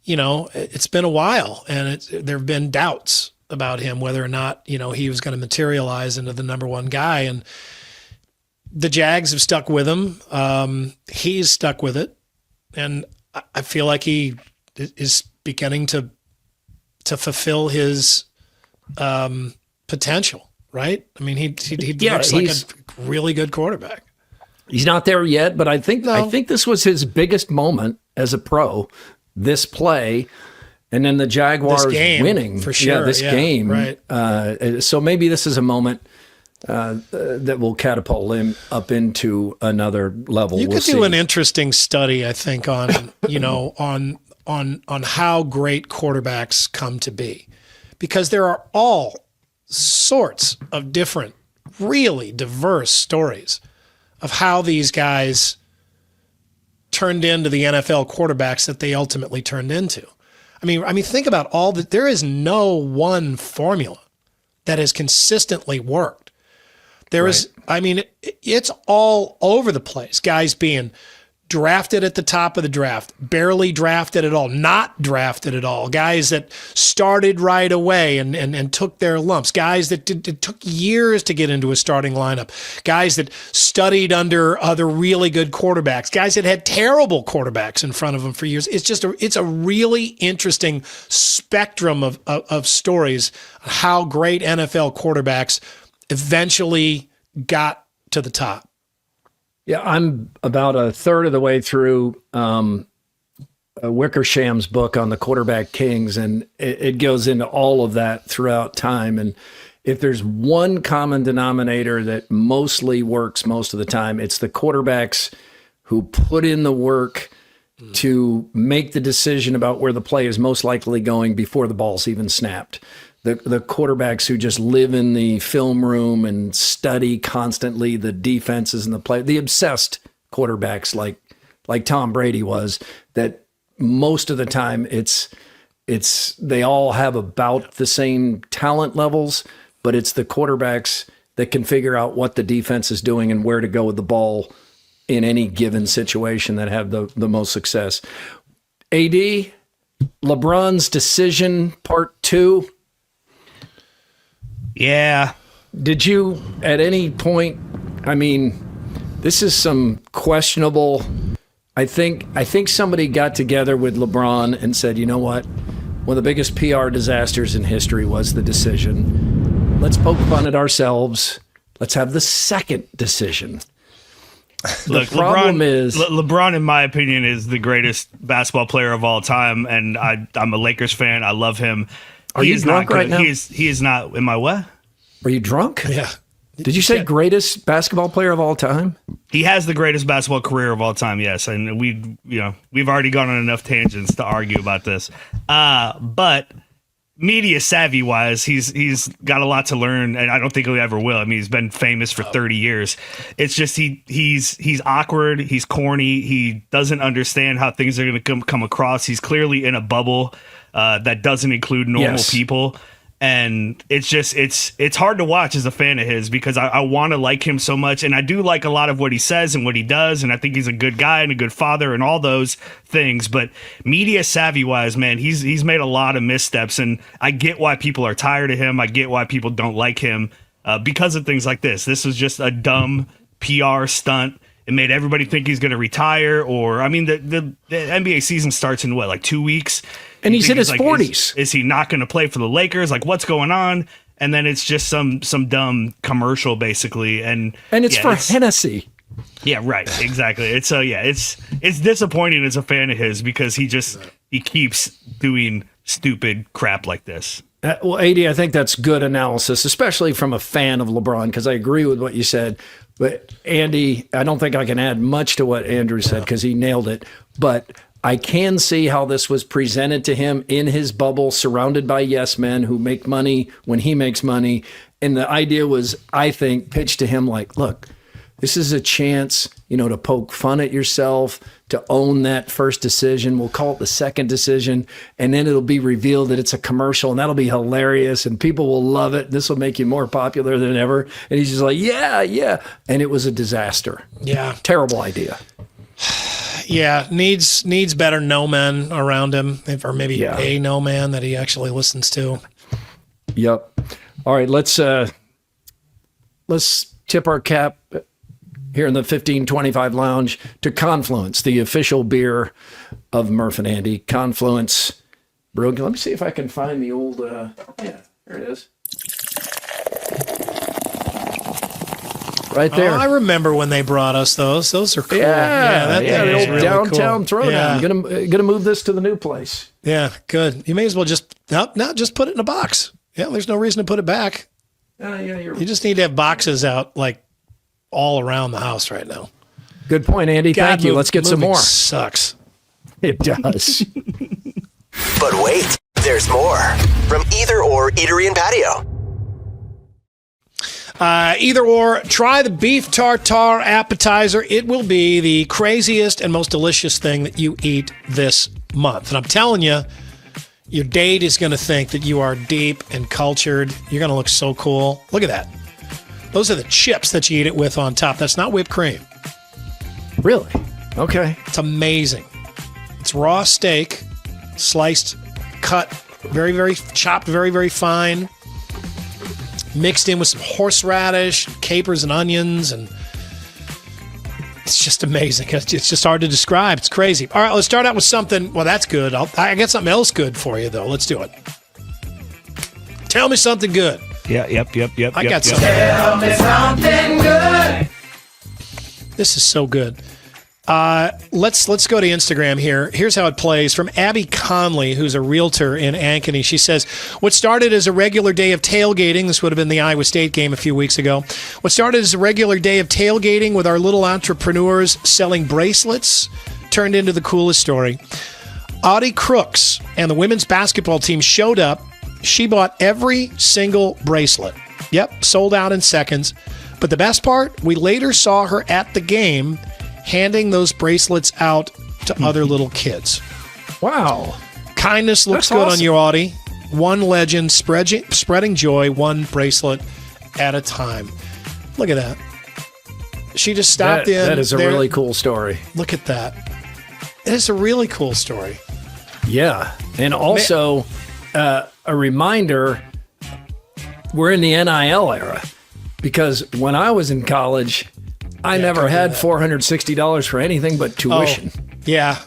it's been a while, and there have been doubts about him, whether or not, he was going to materialize into the number one guy. And the Jags have stuck with him. He's stuck with it. And I feel like he is beginning to fulfill his potential, right? I mean, he looks like a really good quarterback. He's not there yet, but I think this was his biggest moment as a pro, this play, and then the Jaguars winning. For sure. Yeah, this game. Right. So maybe this is a moment that will catapult him up into another level. You could do an interesting study, I think, on on how great quarterbacks come to be, because there are all sorts of different, really diverse stories of how these guys turned into the NFL quarterbacks that they ultimately turned into. I mean, think about all that. There is no one formula that has consistently worked. There is, I mean, it's all over the place. Guys being drafted at the top of the draft, barely drafted at all, not drafted at all. Guys that started right away and took their lumps. Guys that it took years to get into a starting lineup. Guys that studied under other really good quarterbacks. Guys that had terrible quarterbacks in front of them for years. It's a really interesting spectrum of stories how great NFL quarterbacks eventually got to the top. Yeah, I'm about a third of the way through Wickersham's book on the quarterback kings, and it goes into all of that throughout time. And if there's one common denominator that mostly works most of the time, it's the quarterbacks who put in the work to make the decision about where the play is most likely going before the ball's even snapped. The quarterbacks who just live in the film room and study constantly the defenses and the play, the obsessed quarterbacks like Tom Brady was, that most of the time it's they all have about the same talent levels, but it's the quarterbacks that can figure out what the defense is doing and where to go with the ball in any given situation that have the most success. AD, LeBron's decision part 2. Yeah. Did you at any point, I mean, this is some questionable, I think somebody got together with LeBron and said, you know what? One of the biggest PR disasters in history was the decision. Let's poke fun at ourselves. Let's have the second decision. Look, the problem LeBron, in my opinion, is the greatest basketball player of all time, and I'm a Lakers fan. I love him. Are you drunk right now? He is not. Am I what? Are you drunk? Yeah. Did you say greatest basketball player of all time? He has the greatest basketball career of all time, yes. And we've already gone on enough tangents to argue about this. But media savvy wise, he's got a lot to learn, and I don't think he ever will. I mean, he's been famous for 30 years. It's just he's awkward, he's corny, he doesn't understand how things are going to come across. He's clearly in a bubble that doesn't include normal people. And it's hard to watch as a fan of his, because I want to like him so much. And I do like a lot of what he says and what he does. And I think he's a good guy and a good father and all those things. But media savvy wise, man, he's made a lot of missteps. And I get why people are tired of him. I get why people don't like him because of things like this. This was just a dumb PR stunt. It made everybody think he's going to retire. Or, I mean, the NBA season starts in what, like 2 weeks? And he's in his 40s. Is he not going to play for the Lakers? Like, what's going on? And then it's just some dumb commercial, basically. And it's for Hennessy. Yeah, right. Exactly. It's disappointing as a fan of his, because he keeps doing stupid crap like this. Well, AD, I think that's good analysis, especially from a fan of LeBron, because I agree with what you said. But Andy, I don't think I can add much to what Andrew said, because he nailed it. But I can see how this was presented to him in his bubble, surrounded by yes men who make money when he makes money. And the idea was, I think, pitched to him like, look, this is a chance, to poke fun at yourself, to own that first decision. We'll call it the second decision. And then it'll be revealed that it's a commercial, and that'll be hilarious, and people will love it. This will make you more popular than ever. And he's just like, yeah. And it was a disaster. Yeah. Terrible idea. Yeah, needs better no men around him, or maybe a no man that he actually listens to. Yep. All right, let's tip our cap here in the 1525 Lounge to Confluence, the official beer of Murph and Andy. Confluence Brewing. Let me see if I can find the old. There it is. right there. Oh, I remember when they brought us those. Those are cool. That thing the is old really downtown cool. throwdown. Gonna move this to the new place. Yeah, good. You may as well just just put it in a box. Yeah, there's no reason to put it back. You just need to have boxes out like all around the house right now. Good point, Andy. Thank you. Let's get some more. Sucks. It does. But wait, there's more from Either Or Eatery and Patio. Either or, try the beef tartare appetizer. It will be the craziest and most delicious thing that you eat this month. And I'm telling you, your date is going to think that you are deep and cultured. You're going to look so cool. Look at that. Those are the chips that you eat it with on top. That's not whipped cream. Really? Okay. It's amazing. It's raw steak, sliced, cut, very, very chopped, very, very fine. Mixed in with some horseradish, capers, and onions, and it's just amazing. It's just hard to describe. It's crazy. All right, let's start out with something. Well, that's good. I got something else good for you, though. Let's do it. Tell me something good. Yep. I got something. Tell me something good. This is so good. Let's go to Instagram here. Here's how it plays from Abby Conley, who's a realtor in Ankeny. She says, what started as a regular day of tailgating, this would have been the Iowa State game a few weeks ago, what started as a regular day of tailgating with our little entrepreneurs selling bracelets turned into the coolest story. Audie Crooks and the women's basketball team showed up. She bought every single bracelet. Yep, sold out in seconds. But the best part, we later saw her at the game handing those bracelets out to other little kids. Wow. Kindness looks That's good awesome. on you, Audie. One legend spreading joy, one bracelet at a time. Look at that. She just stopped in. That is a really cool story. Look at that. It is a really cool story. Yeah. And also a reminder, we're in the NIL era, because when I was in college, I never had $460 for anything but tuition. Oh, yeah.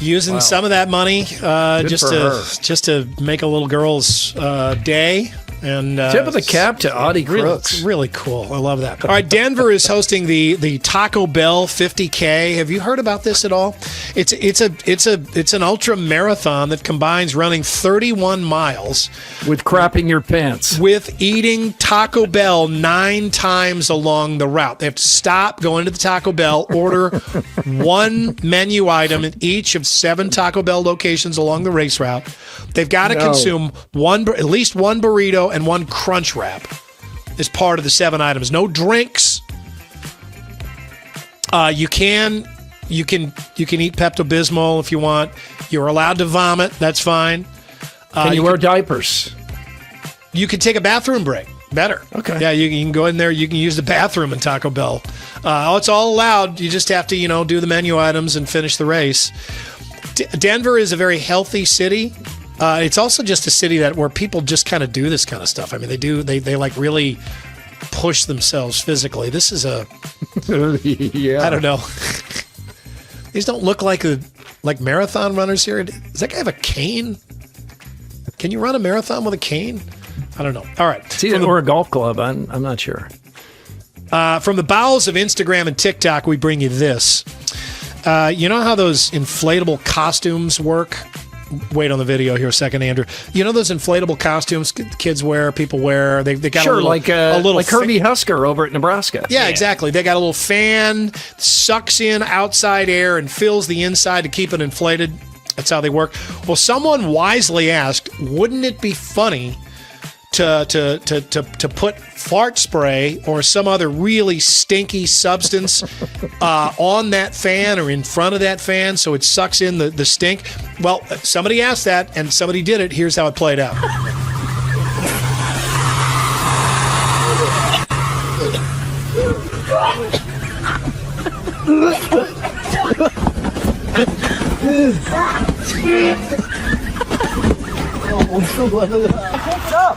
Using some of that money just to make a little girl's day. And tip of the cap to Audie Crooks. It's really cool. I love that. All right, Denver is hosting the Taco Bell 50K. Have you heard about this at all? It's an ultra marathon that combines running 31 miles with crapping your pants, with eating Taco Bell 9 times along the route. They have to stop, go into the Taco Bell, order one menu item in each of 7 Taco Bell locations along the race route. They've got to consume at least one burrito and one crunch wrap as part of the 7 items. No drinks. You can eat Pepto-Bismol if you want. You're allowed to vomit. That's fine. Can you wear diapers? You can take a bathroom break. Better. Okay. Yeah, you can go in there. You can use the bathroom in Taco Bell. It's all allowed. You just have to, do the menu items and finish the race. Denver is a very healthy city. It's also just a city where people just kind of do this kind of stuff. I mean, they like really push themselves physically. This is I don't know. These don't look like marathon runners here. Does that guy have a cane? Can you run a marathon with a cane? I don't know. All right. Or a golf club. I'm not sure. From the bowels of Instagram and TikTok, we bring you this. You know how those inflatable costumes work? Wait on the video here a second, Andrew. You know those inflatable costumes kids wear, people wear? They got a little like Herbie Husker over at Nebraska. Yeah, exactly. They got a little fan, sucks in outside air and fills the inside to keep it inflated. That's how they work. Well, someone wisely asked, wouldn't it be funny to put fart spray or some other really stinky substance on that fan or in front of that fan so it sucks in the stink? Well, somebody asked that and somebody did it. Here's how it played out.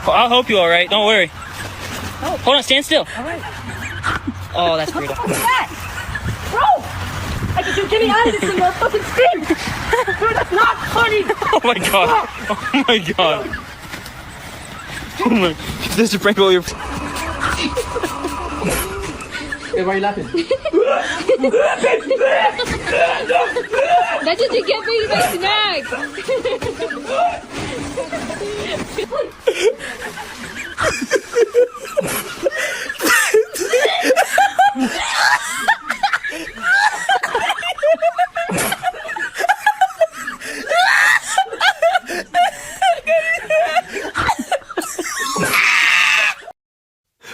I'll help you, all right? Don't worry. Hold on, stand still. All right. Oh, that's brutal. Bro! I can get me out of this thing. That fucking stinks. Dude, that's not funny. Oh my god. Oh my god. Oh my. This is prank all your. Why are you laughing? That's what you get for eating my snacks.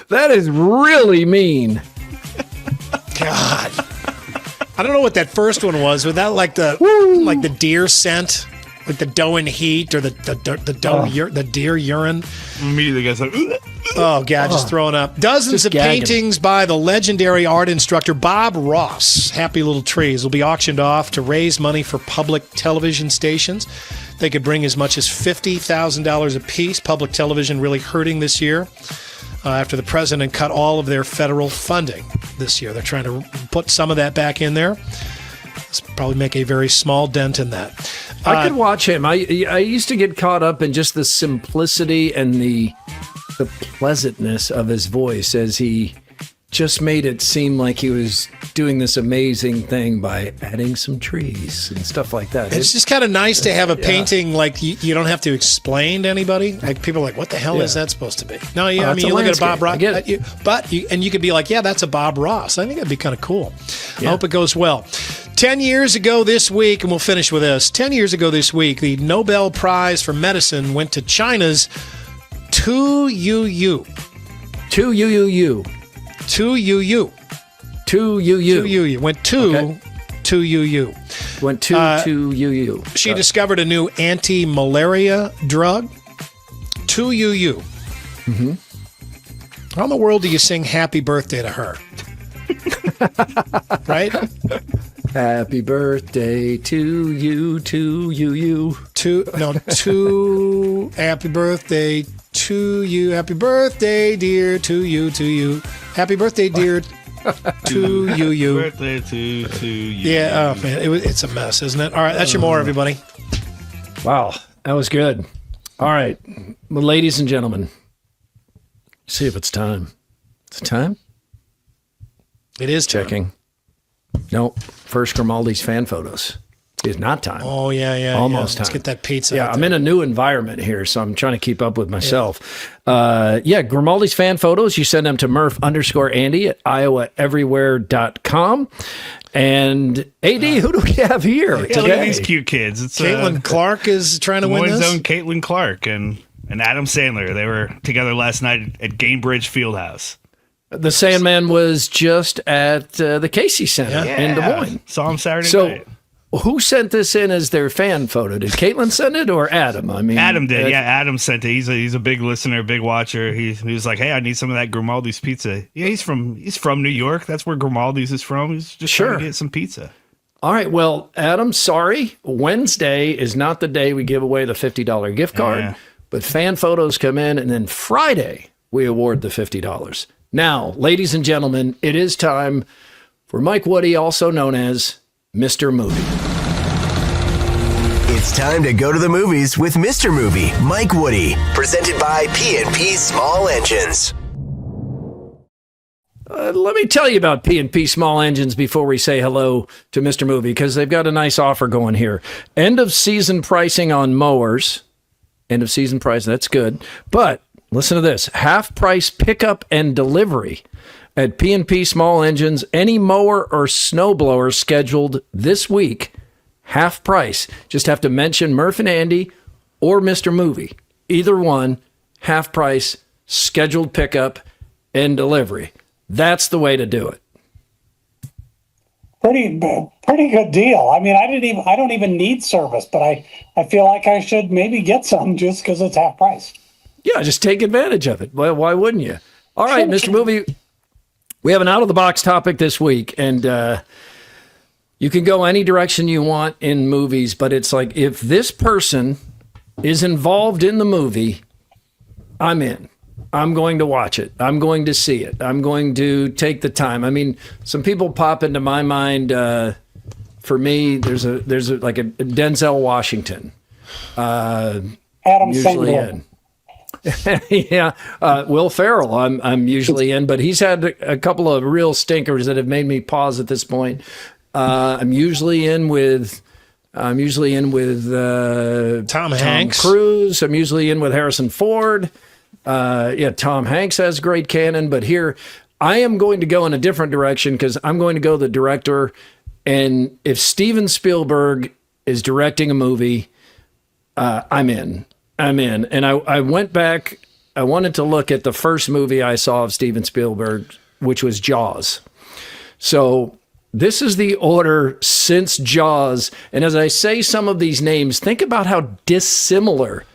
That is really mean. God. I don't know what that first one was. Was that like the deer scent? Like the doe in heat or the deer urine? Immediately gets like, oh, God, just throwing up. Dozens Just of gagging. paintings by the legendary art instructor Bob Ross. Happy Little Trees will be auctioned off to raise money for public television stations. They could bring as much as $50,000 apiece. Public television really hurting this year after the president cut all of their federal funding this year. They're trying to put some of that back in there. Let's probably make a very small dent in that. I could watch him. I used to get caught up in just the simplicity and the pleasantness of his voice as he just made it seem like he was doing this amazing thing by adding some trees and stuff like that. It's just kind of nice to have a painting like you don't have to explain to anybody. Like people are like, what the hell is that supposed to be? No, yeah, I mean, you look at a Bob Ross, and you could be like, yeah, that's a Bob Ross. I think that'd be kind of cool. I hope it goes well. 10 years ago this week, and we'll finish with this. 10 years ago this week, the Nobel Prize for Medicine went to China's Tu Yu. Tu Yu. Tu Yu. Tu Yu. Went to Tu Yu. Went to Yu. She discovered a new anti-malaria drug. Tu Yu. Mm-hmm. How in the world do you sing happy birthday to her? Right? Happy birthday to you, happy birthday to you. Happy birthday, dear, to you. Happy birthday, dear, to you. Birthday to you. Yeah, oh man, it's a mess, isn't it? All right, that's your more, everybody. Wow, that was good. All right, well, ladies and gentlemen, see if it's time. Is it time? It is checking. Nope. First Grimaldi's fan photos. It's not time. Oh, yeah. Almost time. Let's get that pizza. Yeah, I'm in a new environment here, so I'm trying to keep up with myself. Grimaldi's fan photos, you send them to Murph_Andy at iowaeverywhere.com. And AD, who do we have here Look today? at these cute kids. It's Caitlin Clark is trying to win Moines' this. own Caitlin Clark and Adam Sandler. They were together last night at Gamebridge Fieldhouse. The Sandman was just at the Casey Center in Des Moines. Saw him Saturday night. Who sent this in as their fan photo? Did Caitlin send it or Adam? I mean, Adam did. Adam sent it. He's a big listener, big watcher. He was like, "Hey, I need some of that Grimaldi's pizza." Yeah, he's from New York. That's where Grimaldi's is from. He's just trying to get some pizza. All right. Well, Adam, sorry. Wednesday is not the day we give away the $50 gift card, but fan photos come in, and then Friday we award the $50. Now, ladies and gentlemen, it is time for Mike Woody, also known as Mr. Movie. It's time to go to the movies with Mr. Movie, Mike Woody, presented by P&P Small Engines. Let me tell you about P&P Small Engines before we say hello to Mr. Movie, because they've got a nice offer going here. End of season pricing on mowers. End of season price, that's good. But listen to this, half price pickup and delivery at P&P Small Engines. Any mower or snowblower scheduled this week, half price. Just have to mention Murph and Andy or Mr. Movie. Either one, half price, scheduled pickup and delivery. That's the way to do it. Pretty good deal. I mean, I don't even need service, but I feel like I should maybe get some just because it's half price. Yeah, just take advantage of it. Well, why wouldn't you? All right, Mr. Movie, we have an out-of-the-box topic this week, and you can go any direction you want in movies, but it's like if this person is involved in the movie, I'm in. I'm going to watch it. I'm going to see it. I'm going to take the time. I mean, some people pop into my mind. For me, there's like a Denzel Washington. Adam Sandler. Yeah, Will Ferrell. I'm usually in, but he's had a couple of real stinkers that have made me pause at this point. I'm usually in with Tom Hanks, Cruise. I'm usually in with Harrison Ford. Tom Hanks has great canon, but here I am going to go in a different direction because I'm going to go the director. And if Steven Spielberg is directing a movie, I'm in. And I went back. I wanted to look at the first movie I saw of Steven Spielberg, which was Jaws. So this is the order since Jaws. And as I say some of these names, think about how dissimilar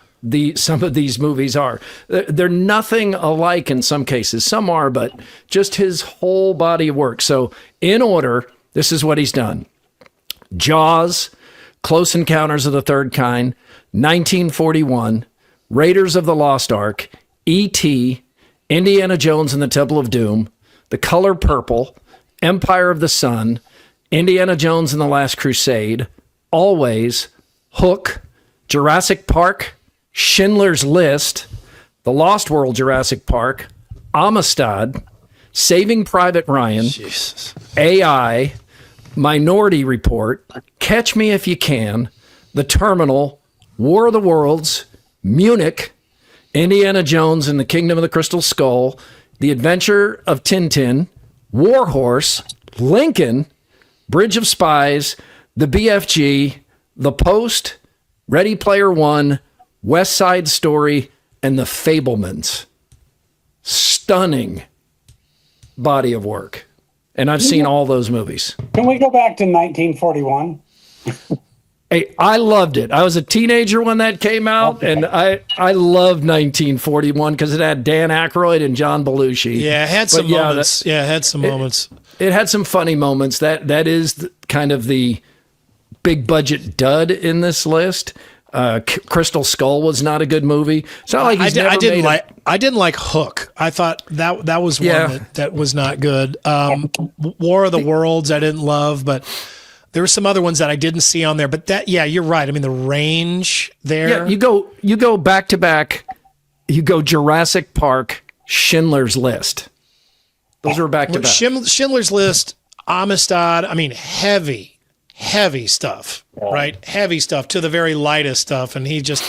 some of these movies are. They're nothing alike in some cases. Some are, but just his whole body of work. So in order, this is what he's done. Jaws, Close Encounters of the Third Kind, 1941, Raiders of the Lost Ark, E.T., Indiana Jones and the Temple of Doom, The Color Purple, Empire of the Sun, Indiana Jones and the Last Crusade, Always, Hook, Jurassic Park, Schindler's List, The Lost World Jurassic Park, Amistad, Saving Private Ryan, AI, Minority Report, Catch Me If You Can, The Terminal, War of the Worlds, Munich, Indiana Jones and the Kingdom of the Crystal Skull, The Adventure of Tintin, War Horse, Lincoln, Bridge of Spies, The BFG, The Post, Ready Player One, West Side Story, and The Fabelmans. Stunning body of work. And I've seen all those movies. Can we go back to 1941? Hey, I loved it. I was a teenager when that came out, and I loved 1941 because it had Dan Aykroyd and John Belushi. Yeah, it had some moments. It had some moments. It had some funny moments. That is kind of the big budget dud in this list. Crystal Skull was not a good movie. It's not like I didn't like Hook. I thought that was one that was not good. War of the Worlds I didn't love, but there were some other ones that I didn't see on there. But you're right. I mean, the range there. Yeah, you go back to back. You go Jurassic Park, Schindler's List. Those were back to back. Schindler's List, Amistad. I mean, heavy stuff, right? Heavy stuff to the very lightest stuff. And he just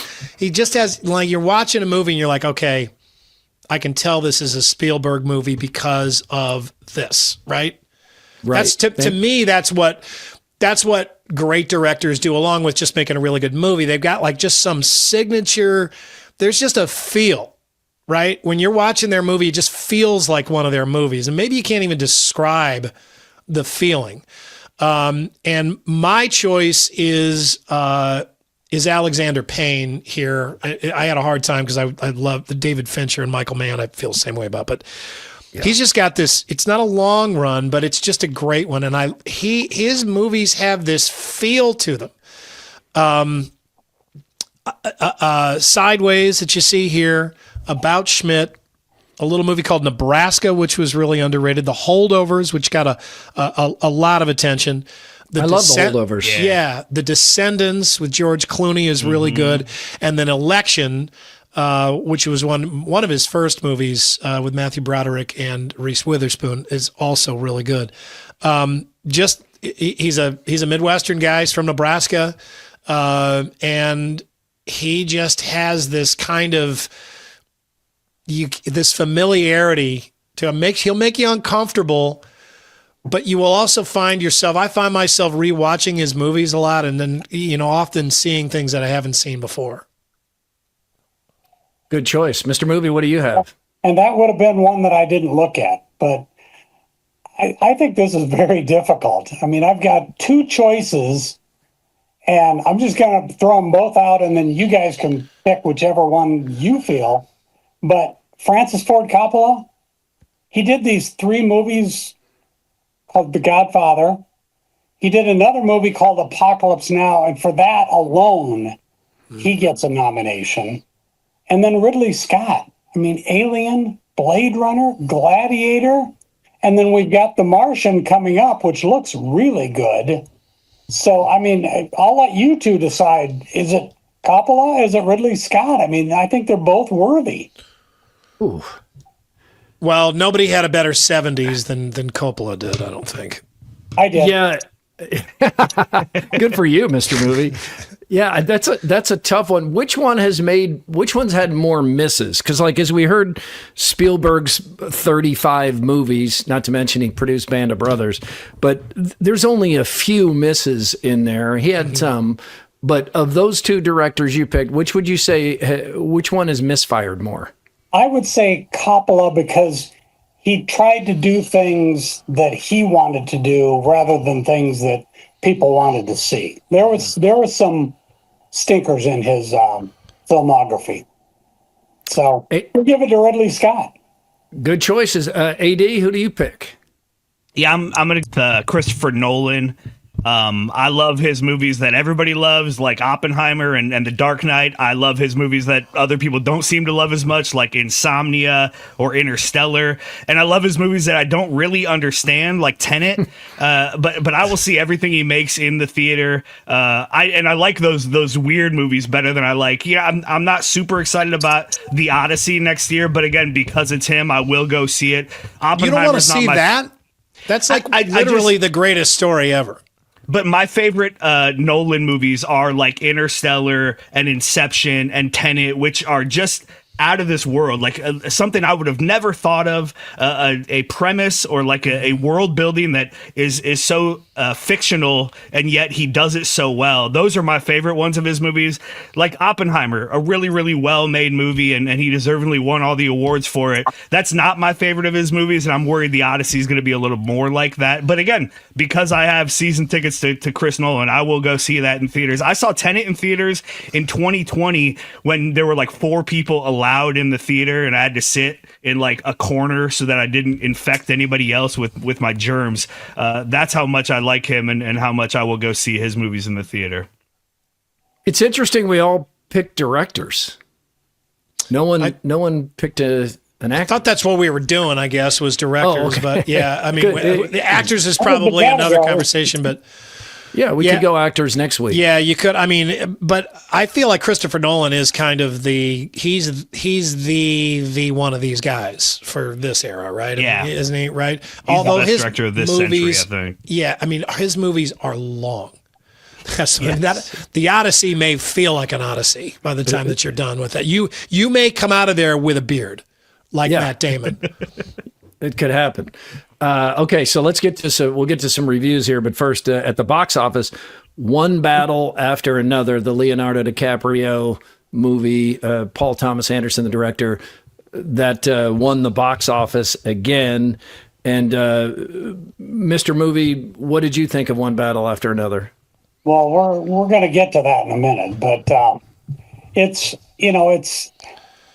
has, like, you're watching a movie and you're like, okay, I can tell this is a Spielberg movie because of this, right? Right. That's to me, that's what great directors do, along with just making a really good movie. They've got like just some signature, there's just a feel, right? When you're watching their movie, it just feels like one of their movies. And maybe you can't even describe the feeling. And my choice is Alexander Payne here. I had a hard time because I love the David Fincher and Michael Mann. I feel the same way about, but he's just got this. It's not a long run, but it's just a great one. And his movies have this feel to them. Sideways that you see here, About Schmidt. A little movie called Nebraska, which was really underrated. The Holdovers, which got a lot of attention. I love The Holdovers. Yeah. The Descendants with George Clooney is really good. And then Election, which was one of his first movies with Matthew Broderick and Reese Witherspoon, is also really good. He's a Midwestern guy. He's from Nebraska. And he just has this kind of this familiarity to he'll make you uncomfortable, but you will also find yourself, I find myself rewatching his movies a lot and then, often seeing things that I haven't seen before. Good choice. Mr. Movie, what do you have? And that would have been one that I didn't look at, but I think this is very difficult. I mean, I've got two choices and I'm just going to throw them both out and then you guys can pick whichever one you feel. But Francis Ford Coppola, he did these 3 movies called The Godfather. He did another movie called Apocalypse Now, and for that alone, he gets a nomination. And then Ridley Scott. I mean, Alien, Blade Runner, Gladiator, and then we've got The Martian coming up, which looks really good. So, I mean, I'll let you two decide. Is it Coppola? Is it Ridley Scott? I mean, I think they're both worthy. Ooh. Well, nobody had a better 70s than Coppola did, I don't think. I did. Yeah. Good for you, Mr. Movie. Yeah, that's a tough one. Which one's had more misses? Because like as we heard, Spielberg's 35 movies, not to mention he produced Band of Brothers, but there's only a few misses in there. He had some, but of those two directors you picked, which would you say, which one has misfired more? I would say Coppola because he tried to do things that he wanted to do rather than things that people wanted to see. There was some stinkers in his filmography. So we'll give it to Ridley Scott. Good choices. AD, who do you pick? Yeah, I'm going to Christopher Nolan. I love his movies that everybody loves, like Oppenheimer and The Dark Knight. I love his movies that other people don't seem to love as much, like Insomnia or Interstellar. And I love his movies that I don't really understand, like Tenet. But I will see everything he makes in the theater. I like those weird movies better than I like. Yeah, I'm not super excited about The Odyssey next year, but again, because it's him, I will go see it. You don't want to see that? That's like literally the greatest story ever. But my favorite Nolan movies are like Interstellar and Inception and Tenet, which are just out of this world, like something I would have never thought of, a premise or like a world building that is so fictional, and yet he does it so well. Those are my favorite ones of his movies. Like Oppenheimer, a really, really well-made movie, and he deservedly won all the awards for it. That's not my favorite of his movies, and I'm worried The Odyssey is going to be a little more like that. But again, because I have season tickets to Chris Nolan, I will go see that in theaters. I saw Tenet in theaters in 2020 when there were like 4 people allowed in the theater, and I had to sit in like a corner so that I didn't infect anybody else with my germs. That's how much I like him and how much I will go see his movies in the theater. It's interesting we all picked directors. No one picked an actor. I thought that's what we were doing, I guess, was directors. Oh, okay. But yeah, I mean, the actors is probably another conversation, but yeah, we could go actors next week. Yeah, you could. I mean, but I feel like Christopher Nolan is kind of he's the one of these guys for this era, right? Yeah, I mean, isn't he? Right. He's although the best his director of this movies, century, I think. Yeah, I mean, his movies are long. The Odyssey may feel like an Odyssey by the time that you're done with it. You may come out of there with a beard, like Matt Damon. It could happen. Okay, so we'll get to some reviews here, but first, at the box office, one battle after another, the Leonardo DiCaprio movie, Paul Thomas Anderson, the director, that won the box office again. And Mr. Movie, what did you think of One Battle After Another? Well, we're going to get to that in a minute, but it's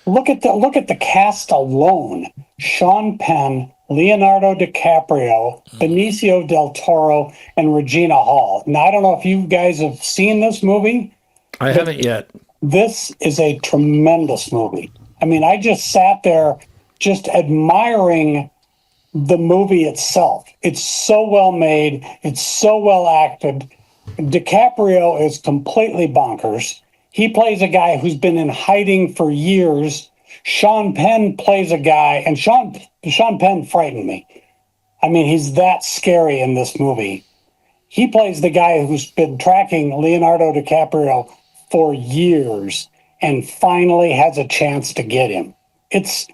look at the cast alone: Sean Penn, Leonardo DiCaprio, Benicio del Toro, and Regina Hall. Now, I don't know if you guys have seen this movie. I haven't yet. This is a tremendous movie. I mean, I just sat there just admiring the movie itself. It's so well made. It's so well acted. DiCaprio is completely bonkers. He plays a guy who's been in hiding for years. Sean Penn plays a guy, and Sean Penn frightened me. I mean, he's that scary in this movie. He plays the guy who's been tracking Leonardo DiCaprio for years and finally has a chance to get him. It's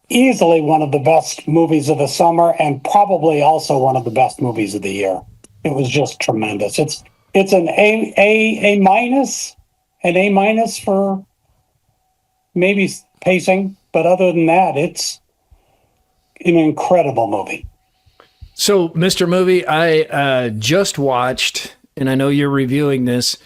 easily one of the best movies of the summer and probably also one of the best movies of the year. It was just tremendous. It's an A minus for maybe pacing, but other than that, it's an incredible movie. So, Mr. Movie, I just watched, and I know you're reviewing this.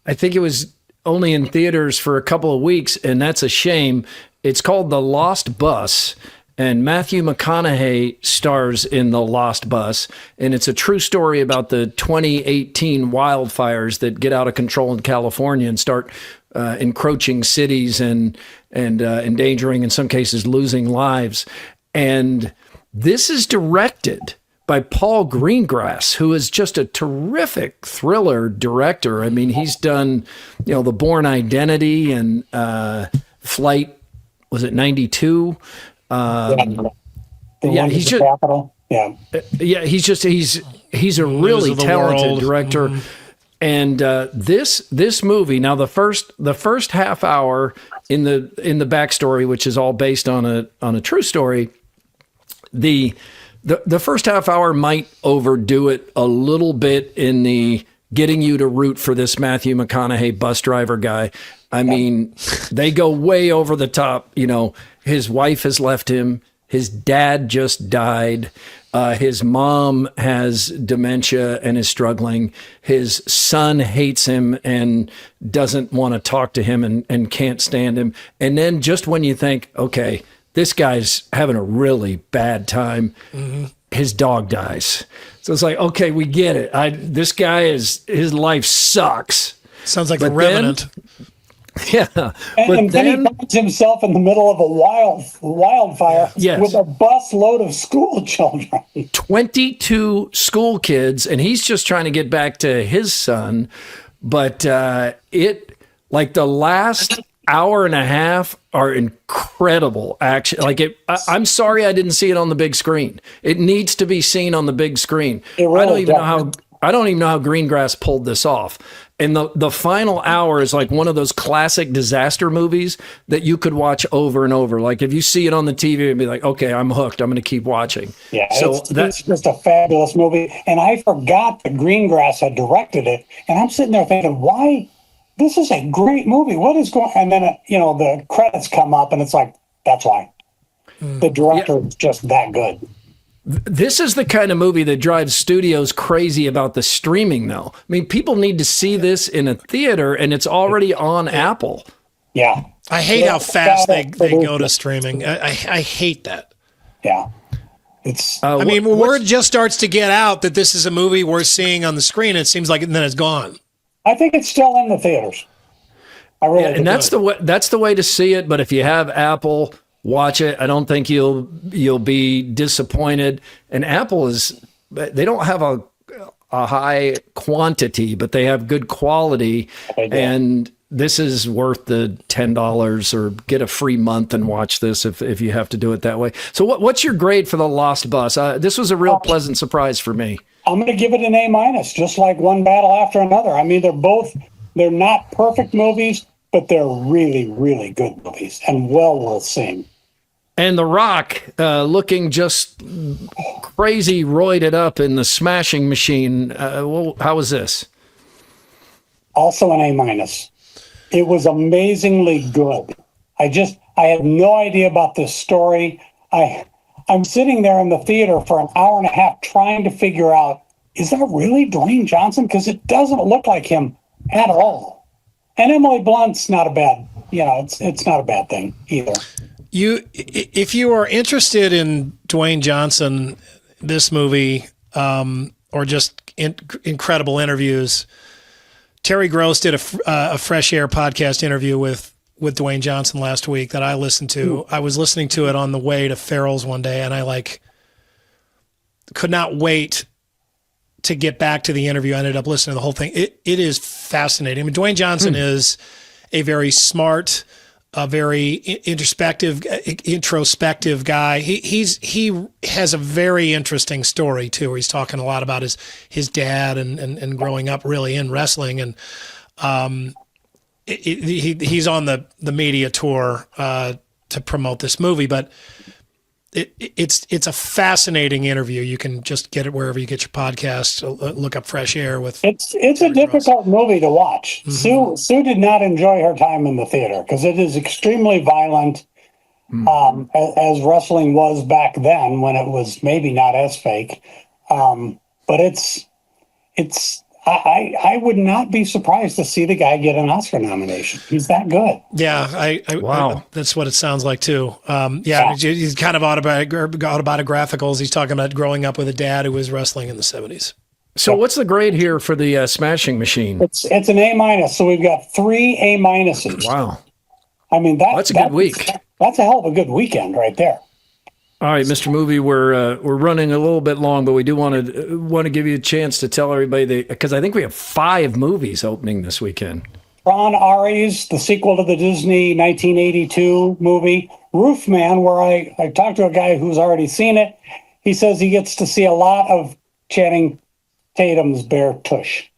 I think it was only in theaters for a couple of weeks, and that's a shame. It's called The Lost Bus, and Matthew McConaughey stars in The Lost Bus, and it's a true story about the 2018 wildfires that get out of control in California and start encroaching cities and endangering, in some cases, losing lives. And this is directed by Paul Greengrass, who is just a terrific thriller director. I mean, he's done, The Bourne Identity and Flight, was it 92? He's just Capital. He's a really talented director. Mm-hmm. And this movie, now the first half hour in the backstory, which is all based on a true story, the first half hour might overdo it a little bit in the getting you to root for this Matthew McConaughey bus driver guy. I mean, they go way over the top. His wife has left him. His dad just died. His mom has dementia and is struggling. His son hates him and doesn't want to talk to him and can't stand him. And then just when you think, okay, this guy's having a really bad time, his dog dies. So it's like, okay, we get it. This guy his life sucks. Sounds like The Revenant. And then he finds himself in the middle of a wildfire with a bus load of school children. 22 school kids, and he's just trying to get back to his son. But the last hour and a half are incredible action. I'm sorry I didn't see it on the big screen. It needs to be seen on the big screen. I don't even know how Greengrass pulled this off. And the final hour is like one of those classic disaster movies that you could watch over and over. Like if you see it on the TV and be like, okay, I'm hooked. I'm going to keep watching. Yeah, so it's just a fabulous movie. And I forgot that Greengrass had directed it. And I'm sitting there thinking, why? This is a great movie. What is going on? And then, the credits come up and it's like, that's why. The director is just that good. This is the kind of movie that drives studios crazy about the streaming, though. I mean, people need to see this in a theater, and it's already on Apple. Yeah. I hate how fast they go to streaming. I hate that. Yeah. Word just starts to get out that this is a movie worth seeing on the screen. It seems like, and then it's gone. I think it's still in the theaters. I really and that's the way to see it. But if you have Apple, watch it. I don't think you'll be disappointed. And Apple they don't have a high quantity, but they have good quality. And this is worth the $10 or get a free month and watch this if you have to do it that way. So what's your grade for The Lost Bus? This was a real pleasant surprise for me. I'm going to give it an A-, just like one battle after another. I mean, they're not perfect movies, but they're really, really good movies and well worth seeing. And The Rock looking just crazy roided up in the smashing machine. How was this? Also an A-. It was amazingly good. I had no idea about this story. I'm sitting there in the theater for an hour and a half trying to figure out, is that really Dwayne Johnson? Because it doesn't look like him at all. And Emily Blunt's not a bad, it's not a bad thing either. If you are interested in Dwayne Johnson, this movie, or just incredible interviews, Terry Gross did a Fresh Air podcast interview with Dwayne Johnson last week that I listened to. I was listening to it on the way to Farrell's one day, and I could not wait to get back to the interview. I ended up listening to the whole thing. It is fascinating. I mean, Dwayne Johnson is a very smart, a very introspective guy. He has a very interesting story too, where he's talking a lot about his dad and growing up really in wrestling, and he's on the media tour to promote this movie, but it's a fascinating interview. You can just get it wherever you get your podcast. Look up Fresh Air with. It's a difficult movie to watch. Mm-hmm. Sue did not enjoy her time in the theater because it is extremely violent, as wrestling was back then when it was maybe not as fake. But I would not be surprised to see the guy get an Oscar nomination. He's that good. Yeah, wow. That's what it sounds like too. He's kind of autobiographical. He's talking about growing up with a dad who was wrestling in the 70s. So what's the grade here for the Smashing Machine? It's an A-. So we've got 3 A-. Wow. I mean, that's a good week. That's a hell of a good weekend right there. All right, Mr. Movie, we're running a little bit long, but we do want to give you a chance to tell everybody because I think we have 5 movies opening this weekend. Ron Ari's, the sequel to the Disney 1982 movie, Roofman, where I talked to a guy who's already seen it. He says he gets to see a lot of Channing Tatum's bare tush.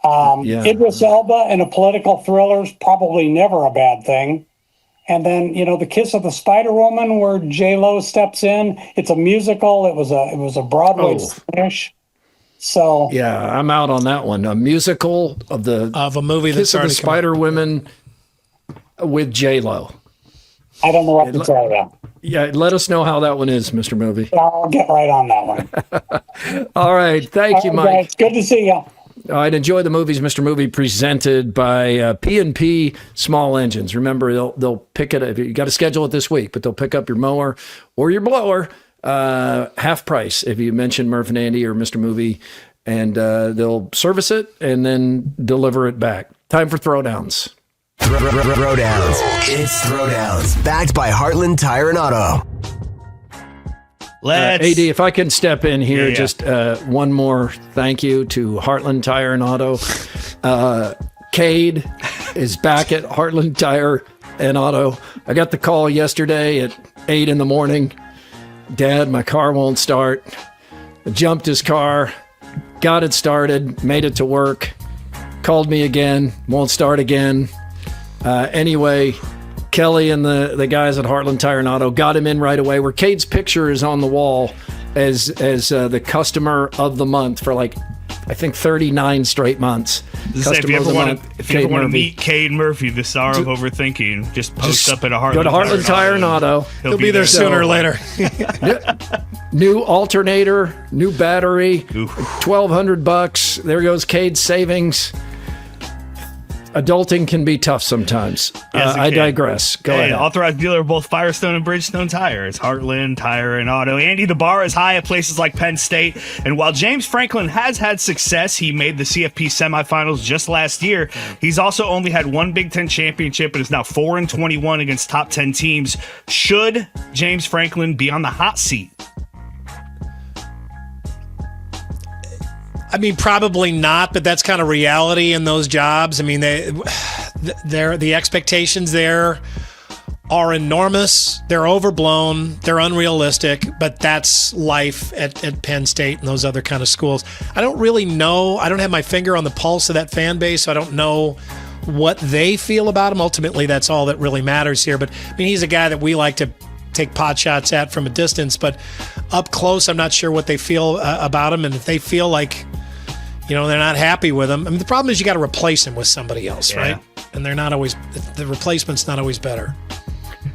Idris Elba in a political thriller is probably never a bad thing. And then, The Kiss of the Spider Woman, where J-Lo steps in. It's a musical. It was a Broadway finish. So yeah, I'm out on that one. A musical of a movie Kiss that's of the already Spider Woman with J-Lo. I don't know what to tell you. Yeah, let us know how that one is, Mr. Movie. I'll get right on that one. All right, thank you, Mike. Guys, good to see you. All right, enjoy the movies, Mr. Movie, presented by P&P Small Engines. Remember, they'll pick it up. You got to schedule it this week, but they'll pick up your mower or your blower half price if you mention Murph and Andy or Mr. Movie, and they'll service it and then deliver it back. Time for Throwdowns. Throwdowns. It's Throwdowns. Backed by Heartland Tire and Auto. AD, if I can step in here, just one more thank you to Heartland Tire and Auto. Cade is back at Heartland Tire and Auto. I got the call yesterday at 8 in the morning. Dad, my car won't start. I jumped his car, got it started, made it to work, called me again, won't start again. Anyway, Kelly and the guys at Heartland Tire and Auto got him in right away, where Cade's picture is on the wall as the customer of the month for I think 39 straight months. If you ever want to meet Cade Murphy, the star of overthinking, just post up at a Heartland. Go to Heartland Tire and Auto. He'll be there sooner or later. New alternator, new battery, $1,200. There goes Cade's savings. Adulting can be tough sometimes. Yes, I digress. Go ahead. Authorized dealer of both Firestone and Bridgestone tires. Heartland Tire and Auto. Andy, the bar is high at places like Penn State. And while James Franklin has had success, he made the CFP semifinals just last year. He's also only had one Big Ten championship and is now 4-21 against top 10 teams. Should James Franklin be on the hot seat? I mean, probably not, but that's kind of reality in those jobs. I mean, the expectations there are enormous. They're overblown. They're unrealistic, but that's life at Penn State and those other kind of schools. I don't really know. I don't have my finger on the pulse of that fan base, so I don't know what they feel about him. Ultimately, that's all that really matters here. But, I mean, he's a guy that we like to take pot shots at from a distance, but up close, I'm not sure what they feel about him. And if they feel like, they're not happy with him. I mean, the problem is you got to replace him with somebody else, right? And they're not always, the replacement's not always better.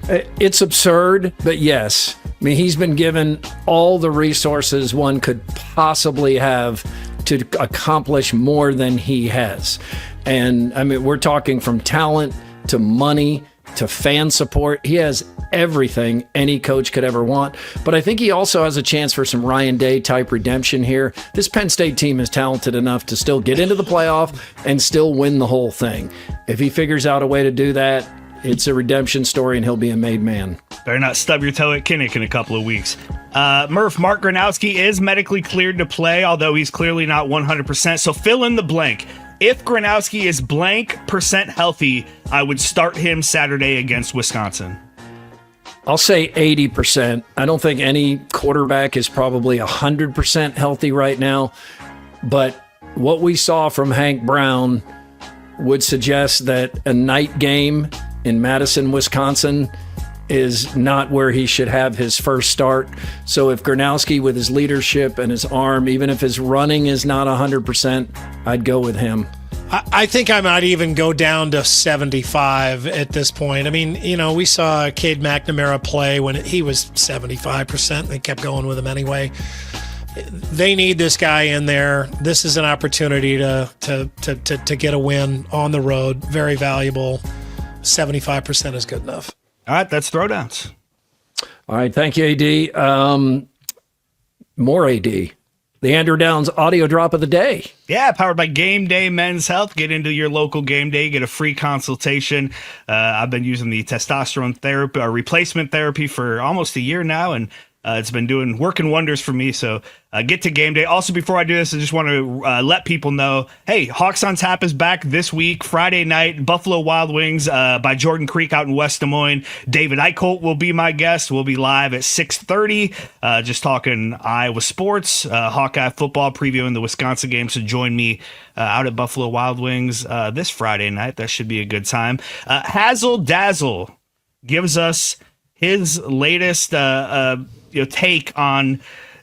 It's absurd, but yes. I mean, he's been given all the resources one could possibly have to accomplish more than he has. And I mean, we're talking from talent to money to fan support. He has everything any coach could ever want. But I think he also has a chance for some Ryan Day type redemption here. This Penn State team is talented enough to still get into the playoff and still win the whole thing. If he figures out a way to do that, it's a redemption story and he'll be a made man. Better not stub your toe at Kinnick in a couple of weeks. Murph, Mark Gronowski is medically cleared to play, although he's clearly not 100%. So fill in the blank. If Gronowski is blank % healthy, I would start him Saturday against Wisconsin. I'll say 80%. I don't think any quarterback is probably 100% healthy right now. But what we saw from Hank Brown would suggest that a night game in Madison, Wisconsin is not where he should have his first start. So if Gronowski, with his leadership and his arm, even if his running is not 100%, I'd go with him. I think I might even go down to 75 at this point. I mean, we saw Cade McNamara play when he was 75%. They kept going with him anyway. They need this guy in there. This is an opportunity to get a win on the road. Very valuable. 75% is good enough. All right, that's Throwdowns. All right, thank you, AD. More AD. the Andrew Downs audio drop of the day. Yeah, powered by Game Day Men's Health. Get into your local game day, get a free consultation. I've been using the testosterone therapy, replacement therapy, for almost a year now, and it's been working wonders for me. So get to Game Day. Also, before I do this, I just want to let people know, hey, Hawks on Tap is back this week, Friday night, Buffalo Wild Wings by Jordan Creek out in West Des Moines. David Eicholt will be my guest. We'll be live at 6:30, just talking Iowa sports, Hawkeye football, previewing the Wisconsin game. So join me out at Buffalo Wild Wings this Friday night. That should be a good time. Hazel Dazzle gives us his latest take on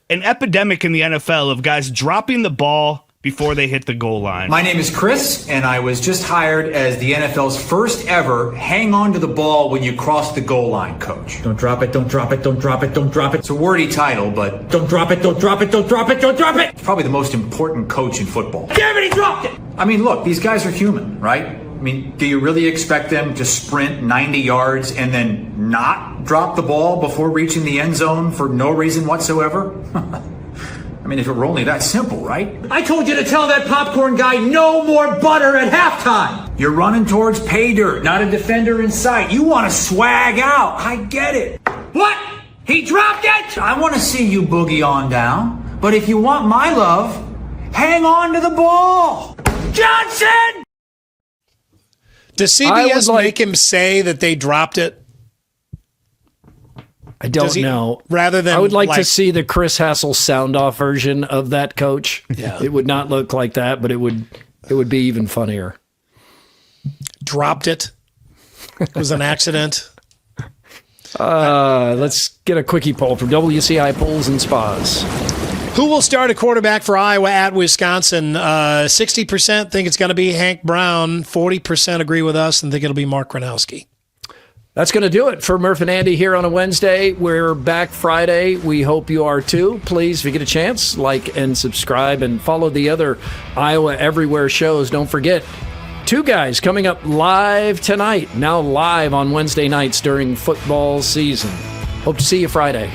an epidemic in the NFL of guys dropping the ball before they hit the goal line. My name is Chris, and I was just hired as the NFL's first ever hang on to the ball when you cross the goal line coach. Don't drop it, don't drop it, don't drop it, don't drop it. It's a wordy title, but don't drop it, don't drop it, don't drop it, don't drop it. It's probably the most important coach in football. Damn it, he dropped it! I mean, look, these guys are human, right? I mean, do you really expect them to sprint 90 yards and then not drop the ball before reaching the end zone for no reason whatsoever? I mean, if it were only that simple, right? I told you to tell that popcorn guy no more butter at halftime. You're running towards pay dirt, not a defender in sight. You want to swag out. I get it. What? He dropped it? I want to see you boogie on down. But if you want my love, hang on to the ball. Johnson! Does CBS make him say that they dropped it? I don't know. Rather than, I would like to see the Chris Hassel sound off version of that, coach. Yeah. It would not look like that, but it would be even funnier. Dropped it. It was an accident. Let's get a quickie poll from WCI Polls and Spas. Who will start a quarterback for Iowa at Wisconsin? 60% think it's going to be Hank Brown. 40% agree with us and think it'll be Mark Gronowski. That's going to do it for Murph and Andy here on a Wednesday. We're back Friday. We hope you are too. Please, if you get a chance, like and subscribe and follow the other Iowa Everywhere shows. Don't forget, Two Guys coming up live tonight, now live on Wednesday nights during football season. Hope to see you Friday.